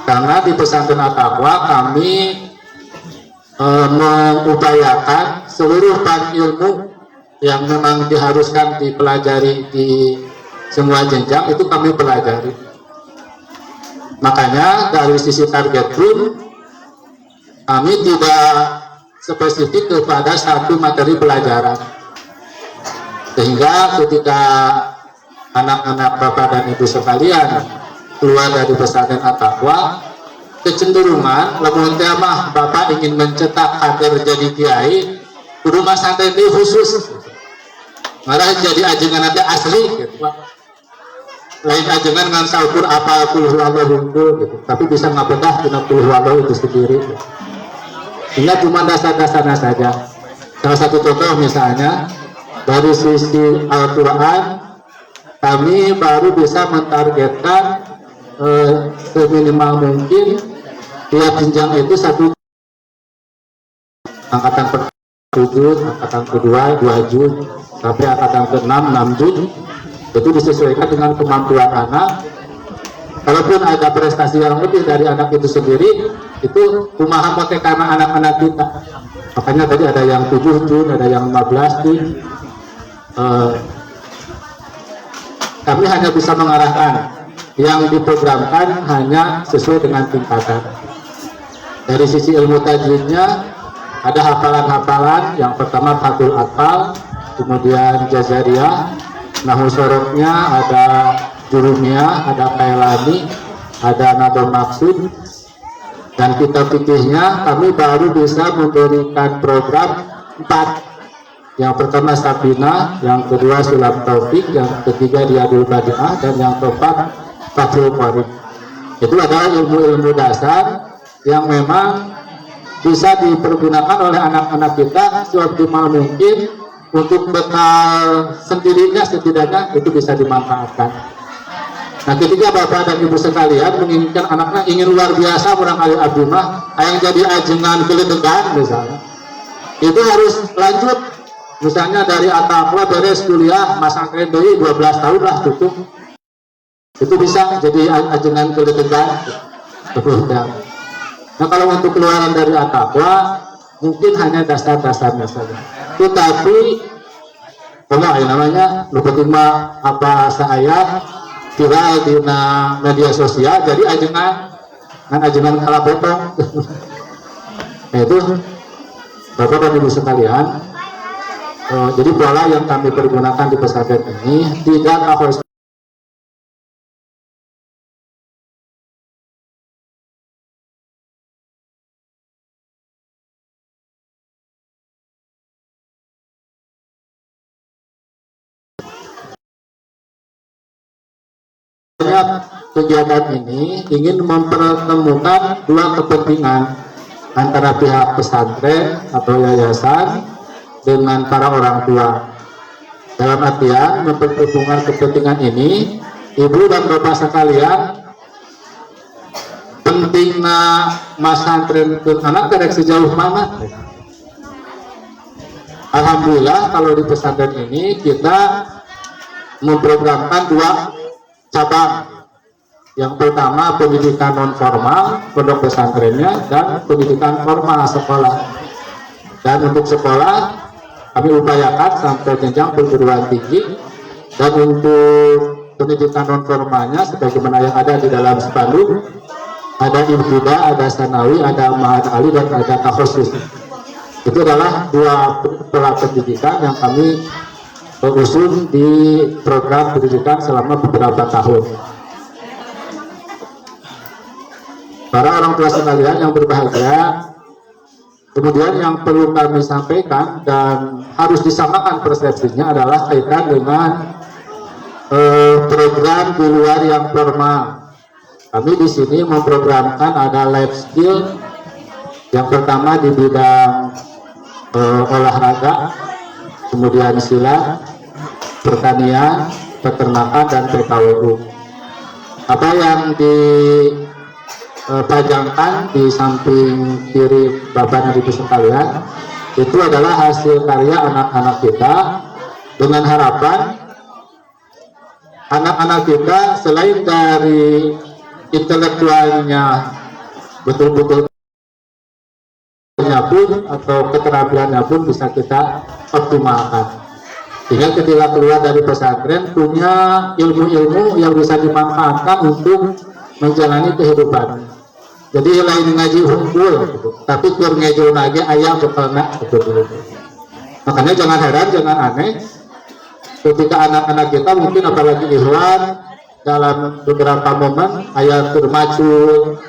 Karena di pesantren At-Taqwa kami mengupayakan seluruh ban ilmu yang memang diharuskan dipelajari di semua jenjang itu kami pelajari. Makanya dari sisi target pun kami tidak spesifik kepada satu materi pelajaran, sehingga ketika anak-anak bapak dan ibu sekalian keluar dari pesantren At-Taqwa, kecenderungan lamun teh mah bapak ingin mencetak agar jadi kiai kudu mah santri khusus malah jadi ajengan nanti asli gitu Pak. Lain ajengan ngan saukur apa kulhu Allah unggul gitu, tapi bisa ngabedah dina kulhu Allah itu sendiri gitu. Ini cuma dasar-dasarnya saja. Salah satu contoh misalnya dari sisi Al-Quran, kami baru bisa mentargetkan seminimal mungkin tiap jenjang itu satu angkatan pertama 7, angkatan kedua 2 juz, sampai angkatan ke-6 6 juz. Itu disesuaikan dengan kemampuan anak. Kalaupun ada prestasi yang lebih dari anak itu sendiri, itu kumaha mote karena anak-anak kita. Makanya tadi ada yang 7 juz, ada yang 15 juz. Kami hanya bisa mengarahkan, yang diprogramkan hanya sesuai dengan tingkatan. Dari sisi ilmu tajwidnya ada hafalan-hafalan. Yang pertama Fathul Atfal, kemudian Jazariyah, Nahwu Sorotnya ada Jurumiyah, ada Kailani, ada Nadom Maksud, dan kitab fikihnya kami baru bisa memberikan program 4. Yang pertama Sabina, yang kedua Sulap Taufik, yang ketiga Riyadul Badi'ah, dan yang keempat Fathul Qarib. Itu adalah ilmu-ilmu dasar yang memang bisa dipergunakan oleh anak-anak kita seoptimal mungkin untuk bekal sendirinya, setidaknya itu bisa dimanfaatkan. Nah, ketika bapak dan ibu sekalian menginginkan anaknya ingin luar biasa, barangkali abdi mah yang jadi ajengan keledegan misalnya, itu harus lanjut. Misalnya dari At-Taqwa beres kuliah masangkren deui 12 tahun lah cukup. Itu bisa jadi ajengan keledegan. Nah, kalau untuk keluaran dari At-Taqwa mungkin hanya dasar-dasarnya saja. Tetapi kalau namanya lupa apa saya viral di media sosial jadi ajengan kalah potong. Nah, itu bapak dan ibu sekalian, jadi pola yang kami pergunakan di pesantren ini tidak harus kegiatan ini ingin mempertemukan dua kepentingan antara pihak pesantren atau yayasan dengan para orang tua. Dalam artian mempertemukan kepentingan ini, ibu dan bapak sekalian, pentingnya pesantren ke anak kerek sejauh mana? Alhamdulillah kalau di pesantren ini kita memprogramkan dua cabang. Yang pertama pendidikan non formal pondok pesantrennya, dan pendidikan formal sekolah. Dan untuk sekolah kami upayakan sampai jenjang perguruan tinggi, dan untuk pendidikan non formalnya sebagaimana yang ada di dalam spanduk, ada ibtida, ada sanawi, ada ma'had ali, dan ada takhusus. Itu adalah dua pola pendidikan yang kami usung di program pendidikan selama beberapa tahun. Para orang tua sekalian yang berbahagia, kemudian yang perlu kami sampaikan dan harus disamakan persepsinya adalah kaitan dengan program di luar yang formal. Kami di sini memprogramkan ada life skill. Yang pertama di bidang olahraga, kemudian silat, pertanian, peternakan, dan PKWU. Apa yang dipajangkan di samping kiri Bapak dan Ibu sekalian itu adalah hasil karya anak-anak kita, dengan harapan anak-anak kita selain dari intelektualnya betul-betul pun atau keterampilannya pun bisa kita optimalkan, sehingga ketika keluar dari pesantren punya ilmu-ilmu yang bisa dimanfaatkan untuk menjalani kehidupan. Jadi lain ngaji hunkul gitu, tapi kur ngejo lagi ayam bekalna gitu. Makanya jangan heran, jangan aneh ketika anak-anak kita mungkin apalagi ikhwan dalam beberapa momen ayat termacul,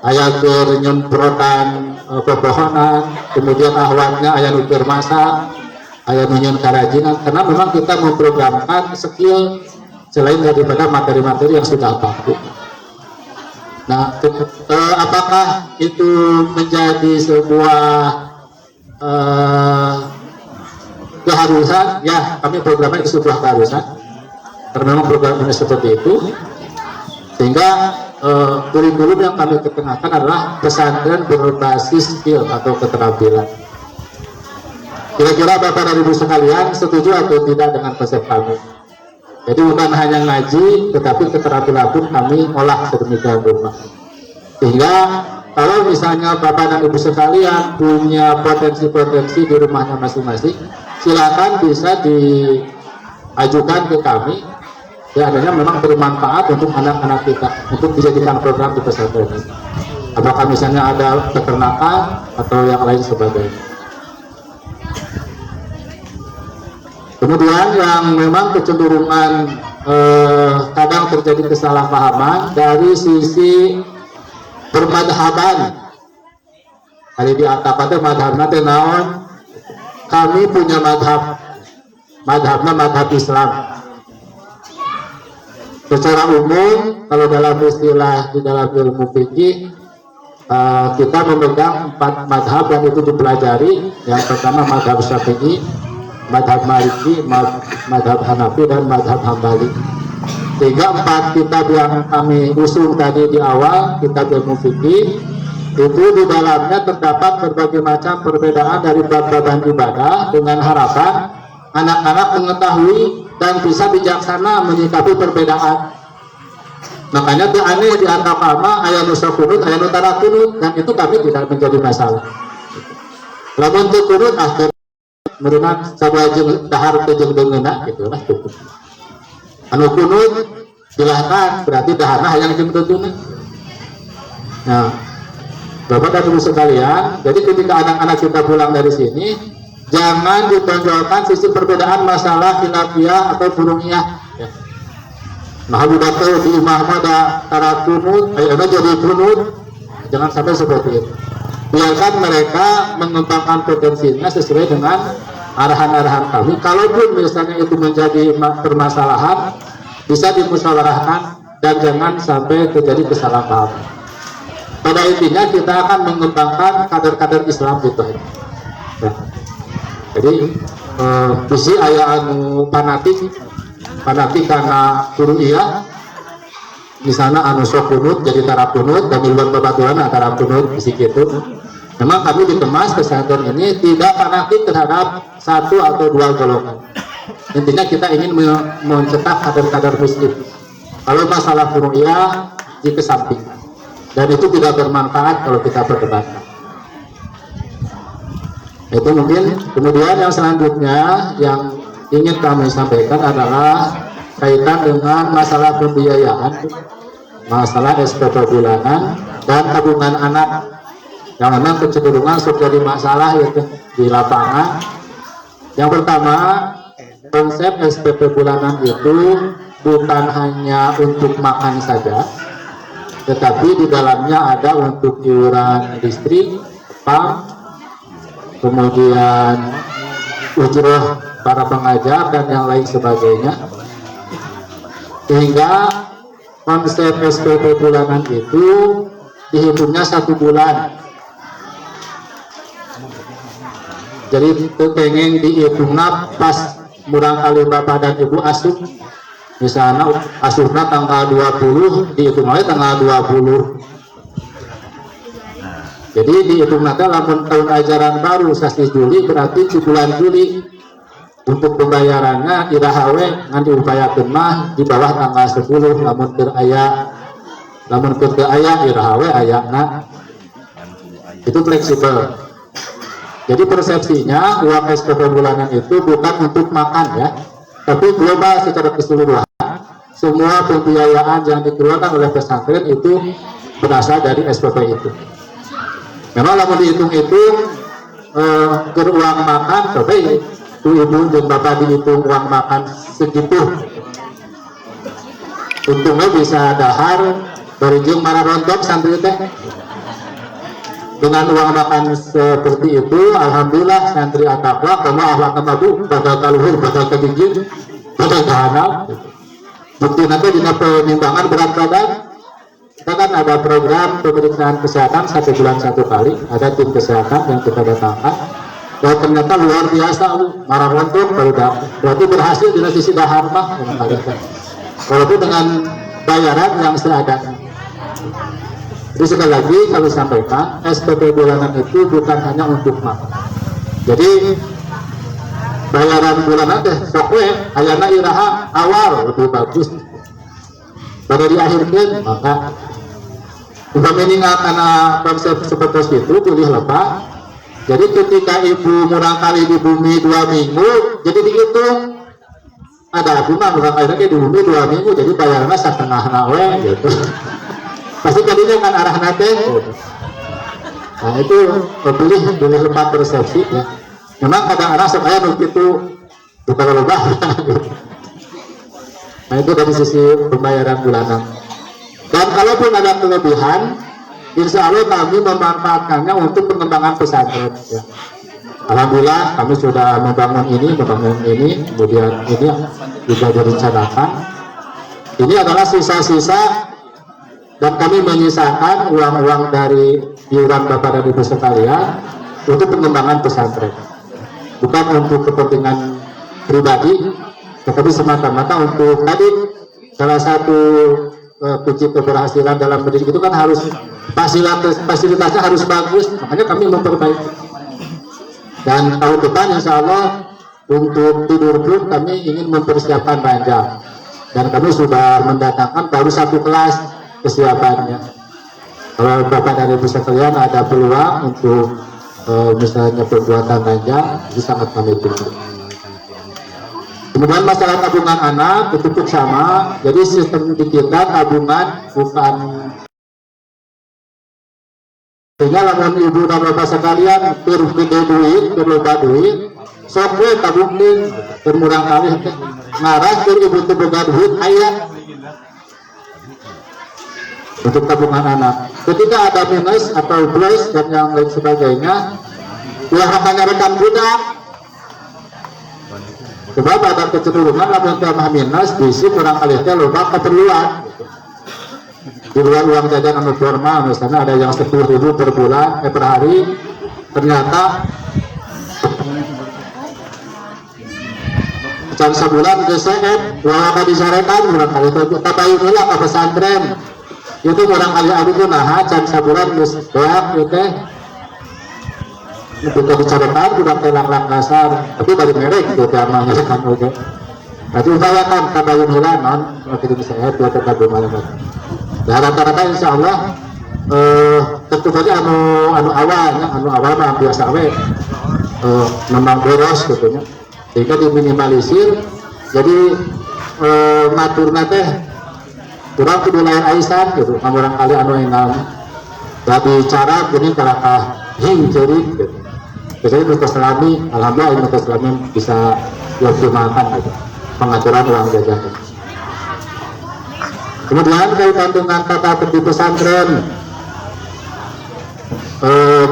ayat nyemprotan pepohonan, kemudian ahwatnya ayat nukir masak, ayat nunyan kerajinan, karena memang kita memprogramkan skill selain daripada materi-materi yang sudah baku. Nah, apakah itu menjadi sebuah keharusan? Ya, kami programnya itu sebuah keharusan, karena memang programnya seperti itu, sehingga kurikulum yang kami ketengakan adalah pesantren berbasis skill atau keterampilan. Kira-kira Bapak dan Ibu sekalian setuju atau tidak dengan konsep kami? Jadi bukan hanya ngaji, tetapi keterampilan pun kami olah sedemikian rupa. Sehingga kalau misalnya Bapak dan Ibu sekalian punya potensi-potensi di rumahnya masing-masing, silakan bisa diajukan ke kami. Ya, adanya memang bermanfaat untuk anak-anak kita, untuk dijadikan program di pesantren ini. Apakah misalnya ada peternakan atau yang lain sebagainya. Kemudian yang memang kecenderungan kadang terjadi kesalahpahaman dari sisi bermadhaban. Hari di atapnya madhabna teh naon? Kami punya madhabna madhab Islam. Secara umum, kalau dalam istilah di dalam ilmu fikih, kita memegang 4 madhab yang itu dipelajari. Yang pertama madhab Syafi'i, madhab Maliki, madhab Hanafi, dan madhab Hambali. Sehingga 4 kitab yang kami usung tadi di awal, kitab ilmu fikih, itu di dalamnya terdapat berbagai macam perbedaan dari bab-baban ibadah, dengan harapan anak-anak mengetahui dan bisa bijaksana menyikapi perbedaan. Makanya itu aneh di antara ayat nusa kunut, ayat nutara kunut, dan itu kami tidak menjadi masalah. Lamun tu kunut akhir merenang sabajeng dahar kejeng dengena gitulah cukup. Anu kunut silahkan, berarti daharna yang jeng tutuna. Nah, Bapak dan Ibu sekalian, jadi ketika anak-anak kita pulang dari sini, jangan ditonjolkan sisi perbedaan masalah khilafiyah atau furungiyah. Ya. Nah, budak di imam ada tara kunut, ayana jadi kunut, jangan sampai seperti itu. Biarkan mereka mengembangkan potensinya sesuai dengan arahan-arahan kami. Kalaupun misalnya itu menjadi permasalahan, bisa dimusyawarahkan dan jangan sampai terjadi kesalahpahaman. Pada intinya kita akan mengembangkan kader-kader Islam gitu. Ya. Jadi bisi aya anu fanatik karena kuruiyah, di sana anu sok kunut jadi taraf kunut, dan di luar babaturan antara kunut bisi gitu. Memang kami dikemas pesantren ini tidak fanatik terhadap satu atau dua golongan. Intinya kita ingin mencetak kader-kader muslim. Kalau masalah kuruiyah dikesampingkan, dan itu tidak bermanfaat kalau kita perdebatkan. Itu mungkin. Kemudian yang selanjutnya yang ingin kami sampaikan adalah kaitan dengan masalah pembiayaan, masalah SPP bulanan dan tabungan anak, yang memang kecenderungan jadi masalah itu di lapangan. Yang pertama, konsep SPP bulanan itu bukan hanya untuk makan saja, tetapi di dalamnya ada untuk iuran listrik, PAM, kemudian ujroh para pengajar dan yang lain sebagainya. sehingga konsep SPP bulanan itu dihitungnya 1 bulan. Jadi pengen dihitungnya pas murang kali bapak dan ibu asuh, misalnya asuhnya tanggal 20, dihitung aja tanggal 20. Jadi dihitung nanti lamun tahun ajaran baru 1 Juli berarti di bulan Juli. Untuk pembayarannya irahawe ngan diupayakeun mah di bawah tanggal 10 lamun keur aya irahawe ayana. Itu fleksibel. Jadi persepsinya uang SPP bulanan itu bukan untuk makan ya, tapi global secara keseluruhan. Semua pembiayaan yang dikeluarkan oleh pesantren itu berasal dari SPP itu. Memang lamun dihitung-hitung ke uang makan, coba tuh ibu dan bapak dihitung uang makan segitu. Untungnya bisa dahar dari jeng para rontok santri teh. Dengan uang makan seperti itu, alhamdulillah santri At-Taqwa karena akhlak mabu bakal kaluhur, bakal kejinjing, bakal kahanal. Bukti nanti dina penimbangan berat badan. Kita kan ada program pemeriksaan kesehatan 1 bulan 1 kali, ada tim kesehatan yang kita datangkan. Dan ternyata luar biasa, marah rontok, berarti berhasil di sisi dahar mah. Walaupun dengan bayaran yang seadanya. Jadi sekali lagi kami sampaikan, SPP bulanan itu bukan hanya untuk makan. Jadi bayaran bulanan teh sokwe ayana iraha awal lebih bagus. Pada diakhirkan maka umpamanya ingat karena konsep seperti itu pilih lepas. Jadi ketika ibu murang kali di bumi 2 minggu, jadi dihitung ada guna murang kali di bumi 2 minggu, jadi bayarannya setengah nawe gitu. Pasti tadinya kan arah nate. Nah itu pilih lepas persepsi ya. Memang kadang-kadang supaya begitu bukan lebah. Nah itu dari sisi pembayaran bulanan. Dan kalaupun ada kelebihan, insya Allah kami memanfaatkannya untuk pengembangan pesantren. Ya. Alhamdulillah kami sudah membangun ini, kemudian ini juga direncanakan. Ini adalah sisa-sisa dan kami menyisakan uang-uang dari iuran Bapak dan Ibu sekalian untuk pengembangan pesantren. Bukan untuk kepentingan pribadi, tetapi semata-mata untuk tadi salah satu kunci keberhasilan dalam mendidik itu kan harus fasilitasnya harus bagus, makanya kami memperbaiki. Dan tahun depan insya Allah untuk tidur pun kami ingin mempersiapkan ranjang, dan kami sudah mendatangkan baru 1 kelas kesiapannya. Kalau Bapak dan Ibu sekalian ada peluang untuk misalnya pembuatan ranjang, itu sangat kami tunggu. Kemudian masalah tabungan anak itu pun sama. Jadi sistem di kita tabungan bukan sehingga lamun ibu dan bapak sekalian bergede duit, berloba duit, sok we tabungin bermurang kali ngaras ibu teu boga duit aya untuk tabungan anak. Ketika ada minus atau plus dan yang lain sebagainya, ulah makanya rekam budak. Sebab ada kecenderungan lamun teu mah minus diisi kurang kali teh loba keperluan. Di luar uang jajan anu formal, misalnya ada yang 10.000 per bulan, per hari, ternyata can sebulan geuseuh wae disarekan urang kali teh tabayun heula ka pesantren. Itu orang kali adu tuh nah can sabulan geus beak ieu teh kita dicarekan udah telang kasar tapi bari merek itu teh mah kan oge. Tapi upayakan tabayun heula non kitu bisa buat tabung malam. Nah rata-rata insya Allah tentu saja anu awal mah biasa we memang boros gitu nya, sehingga diminimalisir. Jadi maturna teh kurang kudu lain aisan gitu, orang kali anu enam tapi cara gini kalakah hing ceri gitu. Biasanya ilmu keselami, alhamdulillah ilmu keselami bisa dioptimalkan gitu, pengaturan uang jajan. Kemudian kaitan dengan tata tertib pesantren,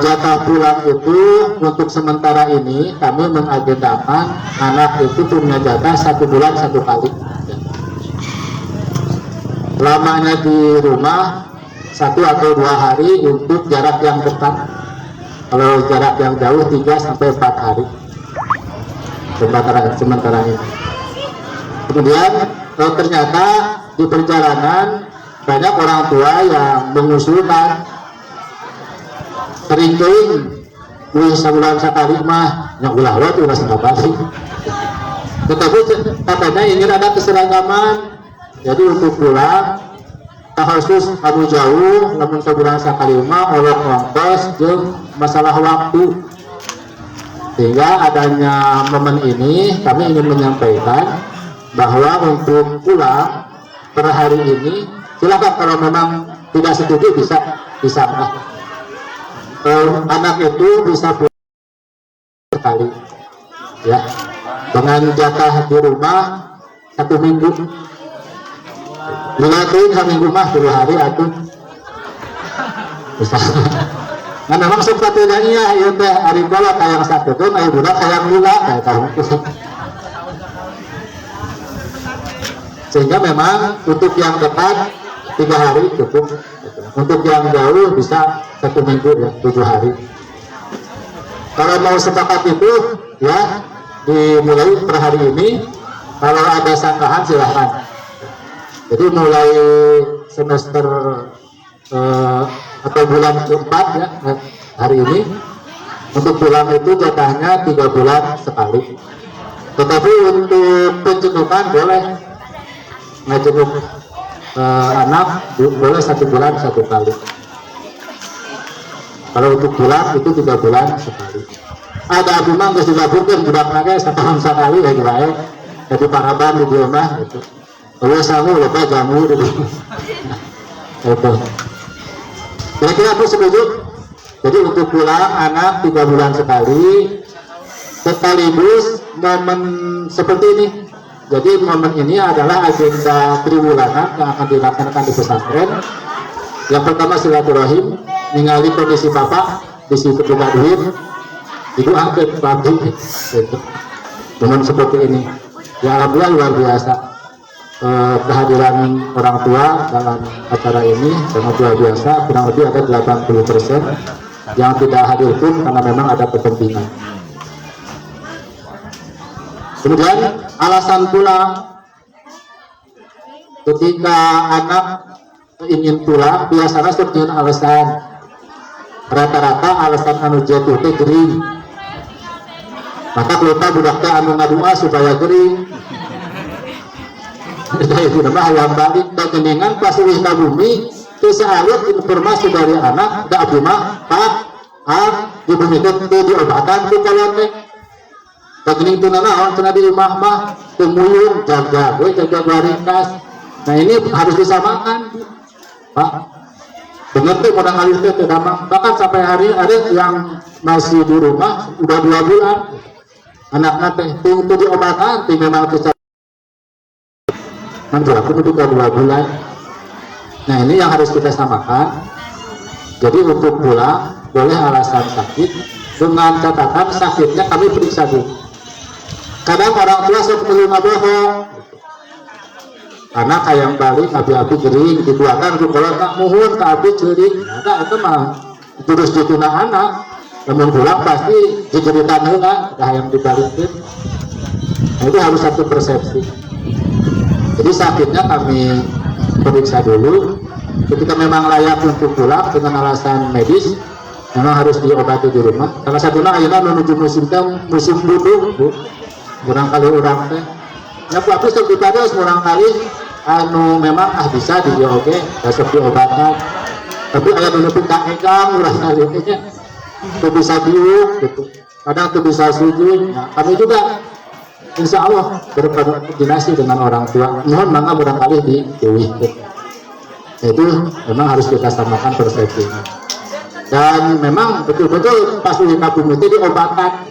jatah pulang itu untuk sementara ini kami mengagendakan anak itu punya jatah 1 bulan 1 kali. lamanya di rumah 1 atau 2 hari untuk jarak yang dekat. Kalau jarak yang jauh 3 sampai 4 hari sementara ini. Kemudian ternyata di perjalanan banyak orang tua yang mengusulkan kering-kering sebulan sekali mah yang ulah waktu ulah sekali. Tetapi katanya ingin ada keseragaman, jadi untuk pulang khusus kamu jauh namun sebulan sekali mah oleh ongkos jeung masalah waktu. Sehingga adanya momen ini kami ingin menyampaikan bahwa untuk pulang per hari ini silakan, kalau memang tidak setuju bisa anak itu bisa pulang sekali ya, dengan jatah di rumah 1 minggu. Dilatih 1 minggu mah 2 hari atau bisa. Nah memang sepatutnya ya teh hari bola kayak satu tuh, ayo budak kayak gula kayak tahu. Sehingga memang untuk yang dekat 3 hari cukup, untuk yang jauh bisa 1 minggu ya 7 hari. Kalau mau sepakat itu ya dimulai per hari ini, kalau ada sanggahan silahkan. Jadi mulai semester atau bulan keempat ya hari ini untuk pulang itu jatahnya 3 bulan sekali. Tetapi untuk pencetukan boleh ngejenguk anak boleh 1 bulan 1 kali. Kalau untuk pulang itu 3 bulan sekali. Ada aku mah geus dilaburkeun budak nage setahun sekali ya bae. Jadi paraban di rumah gitu. Kalau sangu lupa jamu gitu. Itu. Kira-kira aku setuju. Jadi untuk pulang anak 3 bulan sekali, sekaligus momen seperti ini. Jadi momen ini adalah agenda triwulanan yang akan dilaksanakan di pesantren. Yang pertama silaturahim, ningali kondisi bapak di situ punya duit, ibu angkat pagi. Gitu. Momen seperti ini. Ya alhamdulillah luar biasa. Kehadiran orang tua dalam acara ini sangat luar biasa, kurang lebih ada 80% yang tidak hadir pun karena memang ada kepentingan. Kemudian alasan pulang, ketika anak ingin pulang biasanya seperti alasan rata-rata alasan anu jatuh teh gering, maka kelihatan budaknya anu ngadua supaya gering. Itu nama yang balik dan keningan pas wih ka bumi teu saaliat informasi dari anak da abdi mah Pak di bumi teh diobatan ku kolot teh da kening teu naon cenah di imah mah teu muyung jaga we jaga ringkas. Nah ini harus disamakan Pak, bener tuh modal alis teh damang. Bahkan sampai hari ada yang masih di rumah udah 2 bulan anak-anak teh teu diobatan teh memang nanti aku itu 2 bulan. Nah ini yang harus kita samakan. Jadi untuk pulang boleh alasan sakit dengan catatan sakitnya kami periksa dulu. Kadang orang tua sok menerima bohong. Anak kayak balik abi-abi gering dibuatkan ke kolot tak muhun ke abi cerik. Nah itu mah terus dituna anak. Namun pulang pasti dijeritan heula dah yang dibalikin. Nah itu harus satu persepsi. Jadi sakitnya kami periksa dulu. Ketika memang layak untuk pulang dengan alasan medis, memang harus diobati di rumah. Salah satunya ayeuna menuju musim buduk, Bu. Kurang kali orang teh. Ya Bu Apis sok ditados kurang kali anu memang bisa di oge, besok diobatan. Tapi aya nu nepi ka egang urang kali teh teu bisa diuk gitu. Kadang teu bisa sujud. Nah, kami juga insya Allah berkoordinasi dengan orang tua. Mohon mangga barangkali diuih. Itu memang harus kita samakan persepsinya. Dan memang betul-betul pas uji kabum itu diobatkan.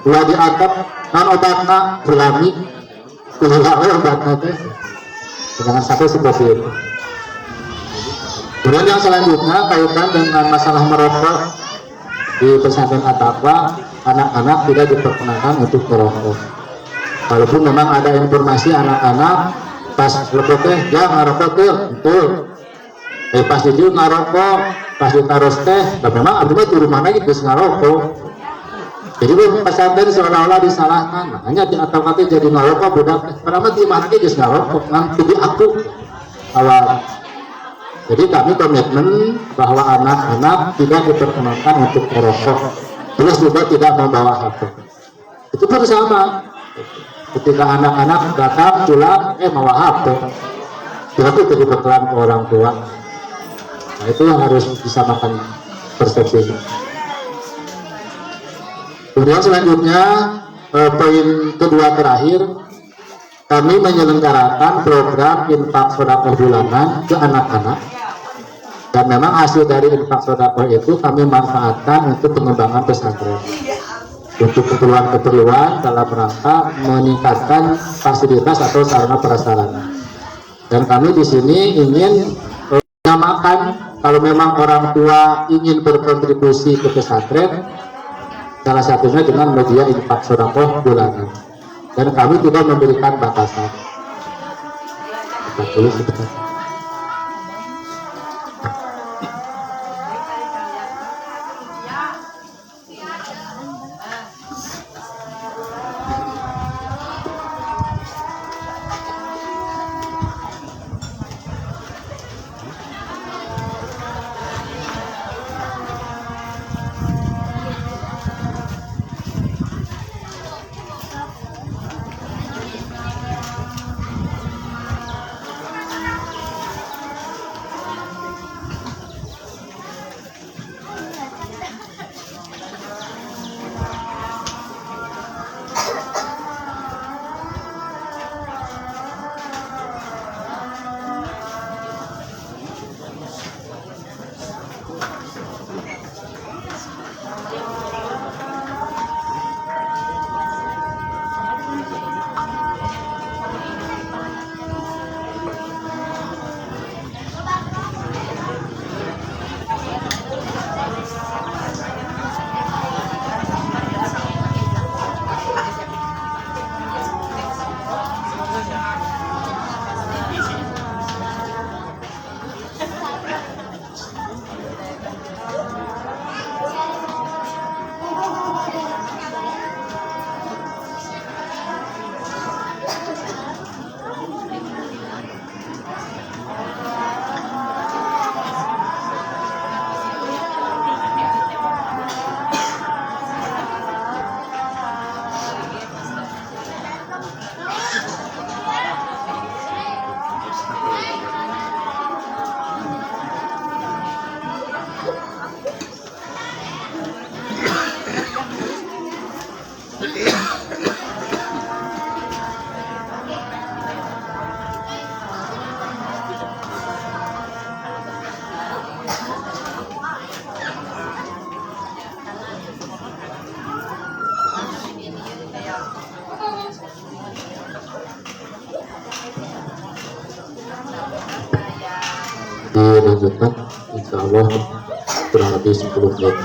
Dua diantep, non obatnya berlami. Kuliah obatnya itu. Jangan sampai seperti itu. Kemudian yang selanjutnya kaitan dengan masalah merokok di pesantren At-Taqwa, anak-anak tidak diperkenankan untuk merokok. Walaupun memang ada informasi anak-anak pas lepet teh ya ngarokok tuh betul pas itu ngarokok pas ditaros teh dan memang abdi mah turun mana gitu ngarokok jadi pesantren seolah-olah disalahkan makanya di atau kata jadi ngarokok budak pertama di mana gitu ngarokok nanti di aku awal jadi kami komitmen bahwa anak-anak tidak diperkenankan untuk merokok terus juga tidak membawa HP itu pun sama ketika anak-anak datang pulang bawa HP itu jadi berkelan ke orang tua nah itu yang harus disamakan persepsi. Kemudian selanjutnya poin kedua terakhir kami menyelenggarakan program infak sedekah bulanan ke anak-anak dan memang hasil dari infak sedekah itu kami manfaatkan untuk pengembangan pesantren untuk keperluan dalam rangka meningkatkan fasilitas atau sarana prasarana. Dan kami di sini ingin menyamakan kalau memang orang tua ingin berkontribusi ke pesantren, salah satunya dengan media infak sedekah bulanan. Dan kami tidak memberikan batasan. Kita tulis sebentar. Dilanjutkan insya Allah kurang lebih 10 menit.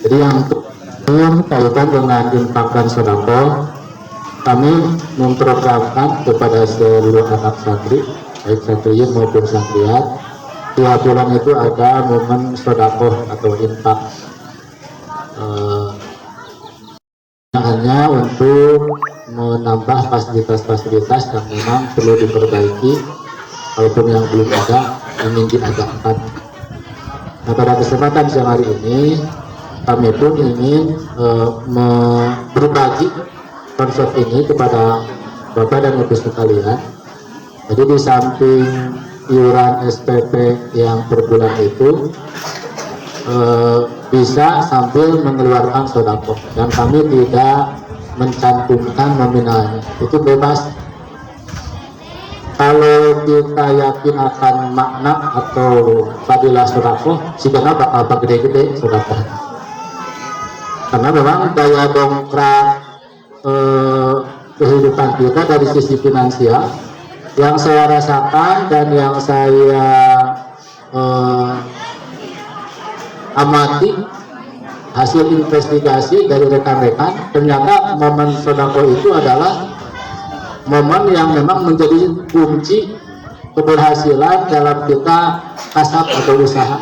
Jadi yang kaitan dengan infak dan sedekah kami memprogramkan kepada seluruh anak santri baik santriyin maupun santriat tiap bulan itu ada momen sedekah atau infak hanya untuk menambah fasilitas-fasilitas yang memang perlu diperbaiki walaupun yang belum ada ingin diadakan. Nah, pada kesempatan siang hari ini kami pun ingin berbagi konsep ini kepada Bapak dan Ibu sekalian. Jadi di samping iuran SPP yang per bulan itu bisa sambil mengeluarkan sedekah dan kami tidak mencantumkan nominalnya, itu bebas. Kalau kita yakin akan makna atau fadilah sedekah, sidana bakal gede-gede sedekah. Karena memang daya dongkrak kehidupan kita dari sisi finansial yang saya rasakan dan yang saya amati hasil investigasi dari rekan-rekan, ternyata momen sedekah itu adalah momen yang memang menjadi kunci keberhasilan dalam kita kasab atau usaha.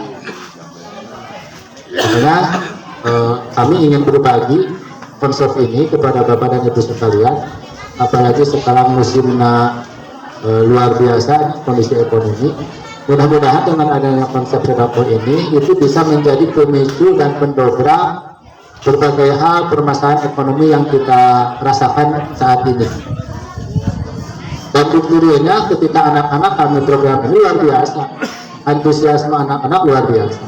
Makanya kami ingin berbagi konsep ini kepada Bapak dan Ibu sekalian, apalagi sekarang musimnya luar biasa kondisi ekonomi. Mudah-mudahan dengan adanya konsep sedekah ini itu bisa menjadi pemicu dan pendobrak berbagai hal permasalahan ekonomi yang kita rasakan saat ini. Dan buktinya ketika anak-anak kami program ini luar biasa, antusiasme anak-anak luar biasa.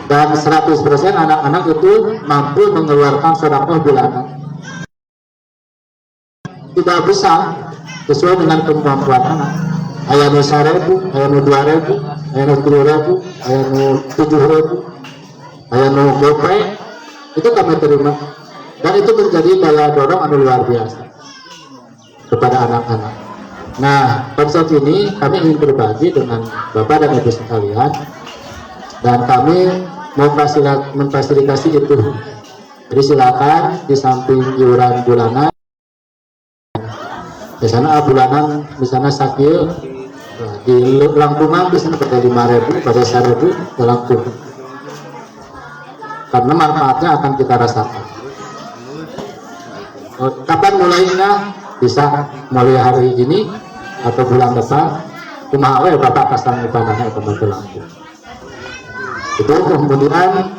Dan 100% anak-anak itu mampu mengeluarkan sedekah bulanan. Tidak besar, sesuai dengan kemampuan anak. Ayah nu 1.000, ayah nu 2.000, ayah nu 10.000, ayah nu 7.000, ayah nu gopay, itu kami terima. Dan itu menjadi daya dorong anu luar biasa kepada anak-anak. Nah, konsep ini kami ingin berbagi dengan Bapak dan Ibu sekalian, dan kami memfasilitasi itu. Jadi silakan di samping iuran bulanan, di sana bulanan, di sana sakil, di Langkungan di sana pada 5.000, pada 1.000 dalam tubuh. Karena manfaatnya akan kita rasakan. Kapan mulainya? Bisa mulai hari ini atau bulan depan. Kumaha we Bapak kasang ibadah atau berlaku. Itu kemudian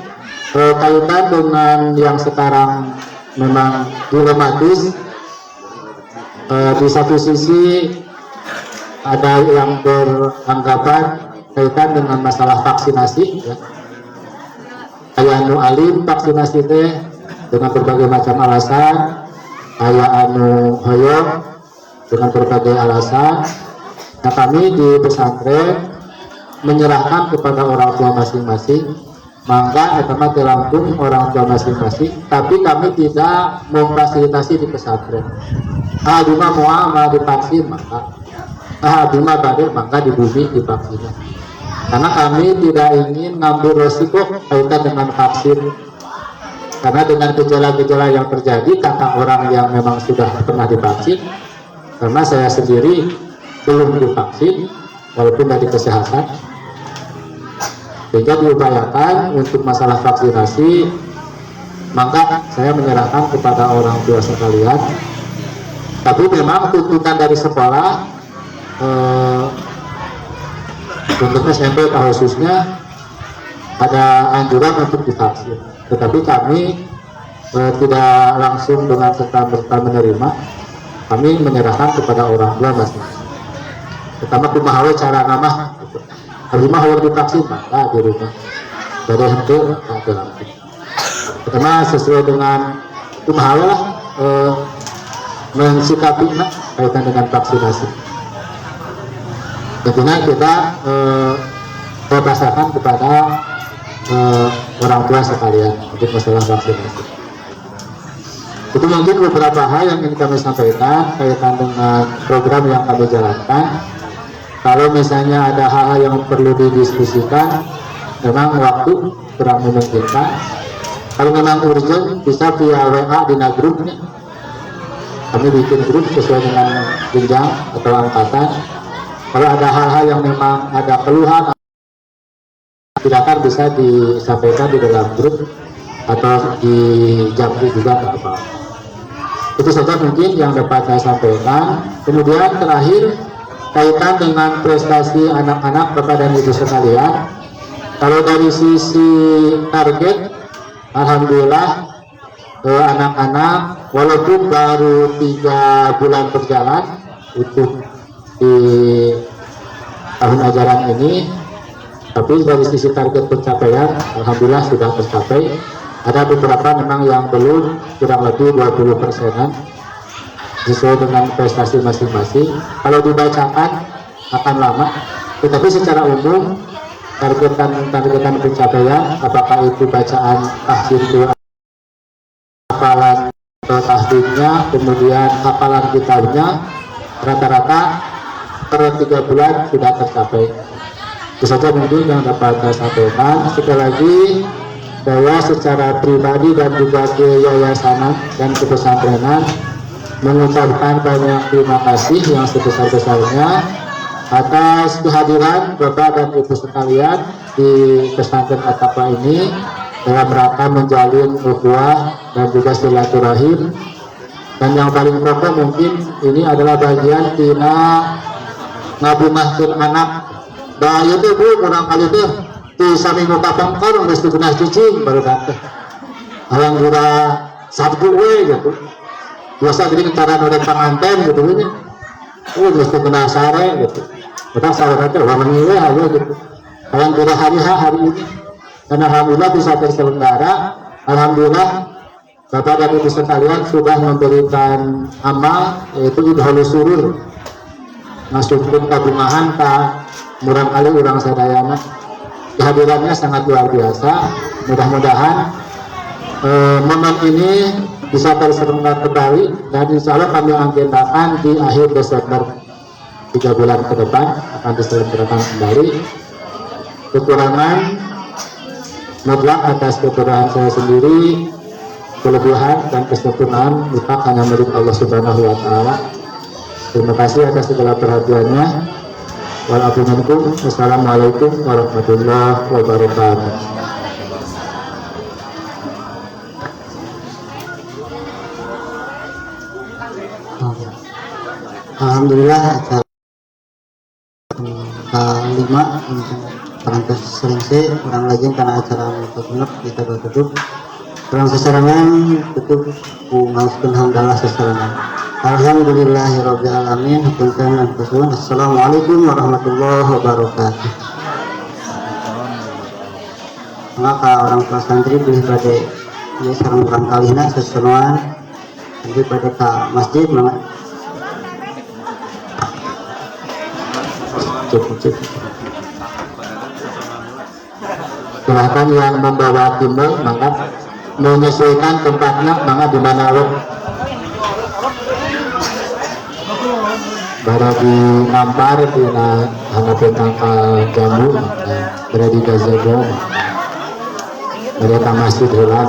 kaitan dengan yang sekarang memang dilematis. Di satu sisi ada yang beranggapan kaitan dengan masalah vaksinasi, ya. Aya anu alim vaksinasi teh dengan berbagai macam alasan, aya anu hoyong dengan berbagai alasan. Nah, kami di pesantren menyerahkan kepada orang tua masing-masing, maka etama langsung orang tua masing-masing, tapi kami tidak memfasilitasi di pesantren. Bima mau divaksin maka Bima badai maka di bumi divaksin. Karena kami tidak ingin ngambil resiko kaitan dengan vaksin. Karena dengan gejala-gejala yang terjadi kata orang yang memang sudah pernah divaksin, karena saya sendiri belum divaksin walaupun dari kesehatan, sehingga diupayakan untuk masalah vaksinasi, maka saya menyerahkan kepada orang tua sekalian. Tapi memang tuntutan dari sekolah untuk SMP khususnya ada anjuran untuk divaksin, tetapi kami tidak langsung dengan serta-merta menerima. Kami menyerahkan kepada orang tua masing-masing. Pertama kumaha cara nama harus mah harus divaksin maka di rumah dari hentu atau langsung. Pertama sesuai dengan kumaha lah mensikapi kaitan dengan vaksinasi. Tentunya kita berdasarkan kepada orang tua sekalian untuk masalah vaksinasi. Itu mungkin beberapa hal yang ingin kami sampaikan kaitan dengan program yang kami jalankan. Kalau misalnya ada hal-hal yang perlu didiskusikan, memang waktu kurang memungkinkan. Kalau memang urgent, bisa via WA di grupnya. Kami bikin grup sesuai dengan jenjang atau angkatan. Kalau ada hal-hal yang memang ada keluhan, silakan bisa disampaikan di dalam grup atau di jampi juga apa. Itu saja mungkin yang dapat saya sampaikan. Kemudian terakhir kaitan dengan prestasi anak-anak Bapak dan Ibu sekalian. Kalau dari sisi target, alhamdulillah anak-anak walaupun baru 3 bulan berjalan untuk di tahun ajaran ini, tapi dari sisi target pencapaian alhamdulillah sudah tercapai. Ada beberapa memang yang belum, kurang lebih 20%-an sesuai dengan prestasi masing-masing. Kalau dibacakan akan lama, tetapi secara umum targetan pencapaian, apakah itu bacaan tahsin doa, hafalan tahsinnya, kemudian hafalan kitabnya, rata-rata per 3 bulan sudah tercapai. Itu saja mungkin yang dapat saya sampaikan. Sekali lagi saya secara pribadi dan juga ke yayasan dan kepesantrenan mengucapkan banyak terima kasih yang sebesar-besarnya atas kehadiran Bapak dan Ibu sekalian di pesantren At-Taqwa ini dalam rangka menjalin ukhuwah dan juga silaturahim. Dan yang paling pokok mungkin ini adalah bagian tina ngabungahkeun anak. Da ieu teh Bu kurang kali teh di saminggu kapangkor geus dibeunah cicing baru teh. Alhamdulillah sabtu we gitu. Biasa jadi cara nodek panganten gitu nya. Geus dibeunah sare gitu. Kita sare teh wangi we aja gitu. Alhamdulillah hari ini. Dan alhamdulillah bisa terselenggara. Alhamdulillah Bapak dan Ibu sekalian sudah memberikan amal yaitu idholus surur masukkan kabungahan ka murang kali urang sadayana. Kehadirannya sangat luar biasa. Mudah-mudahan momen ini bisa terselenggara kembali dan insya Allah kami agendakan di akhir Desember 3 bulan ke depan akan diselenggarakan kembali. Kekurangan mutlak atas kekurangan saya sendiri, kelebihan dan kesempurnaan mutlak hanya milik Allah Subhanahu wa Ta'ala. Terima kasih atas segala perhatiannya. Wassalamualaikum warahmatullahi wabarakatuh. Alhamdulillah acara kelima perangkat selesai kurang lagi karena acara benar kita tutup kurang seserangan tutup mengauskan hamdalah seserangan. Alhamdulillahirabbil alamin. Assalamualaikum warahmatullahi wabarakatuh. Maka orang tua santri pilih pada ini sareng kurang kalina sesuatuan nanti pada ke masjid mana Silahkan yang membawa timbal maka menyesuaikan tempatnya maka di mana lo bara di nampar di hanapeun tangkal jambu berada di gazebo berada masjid heula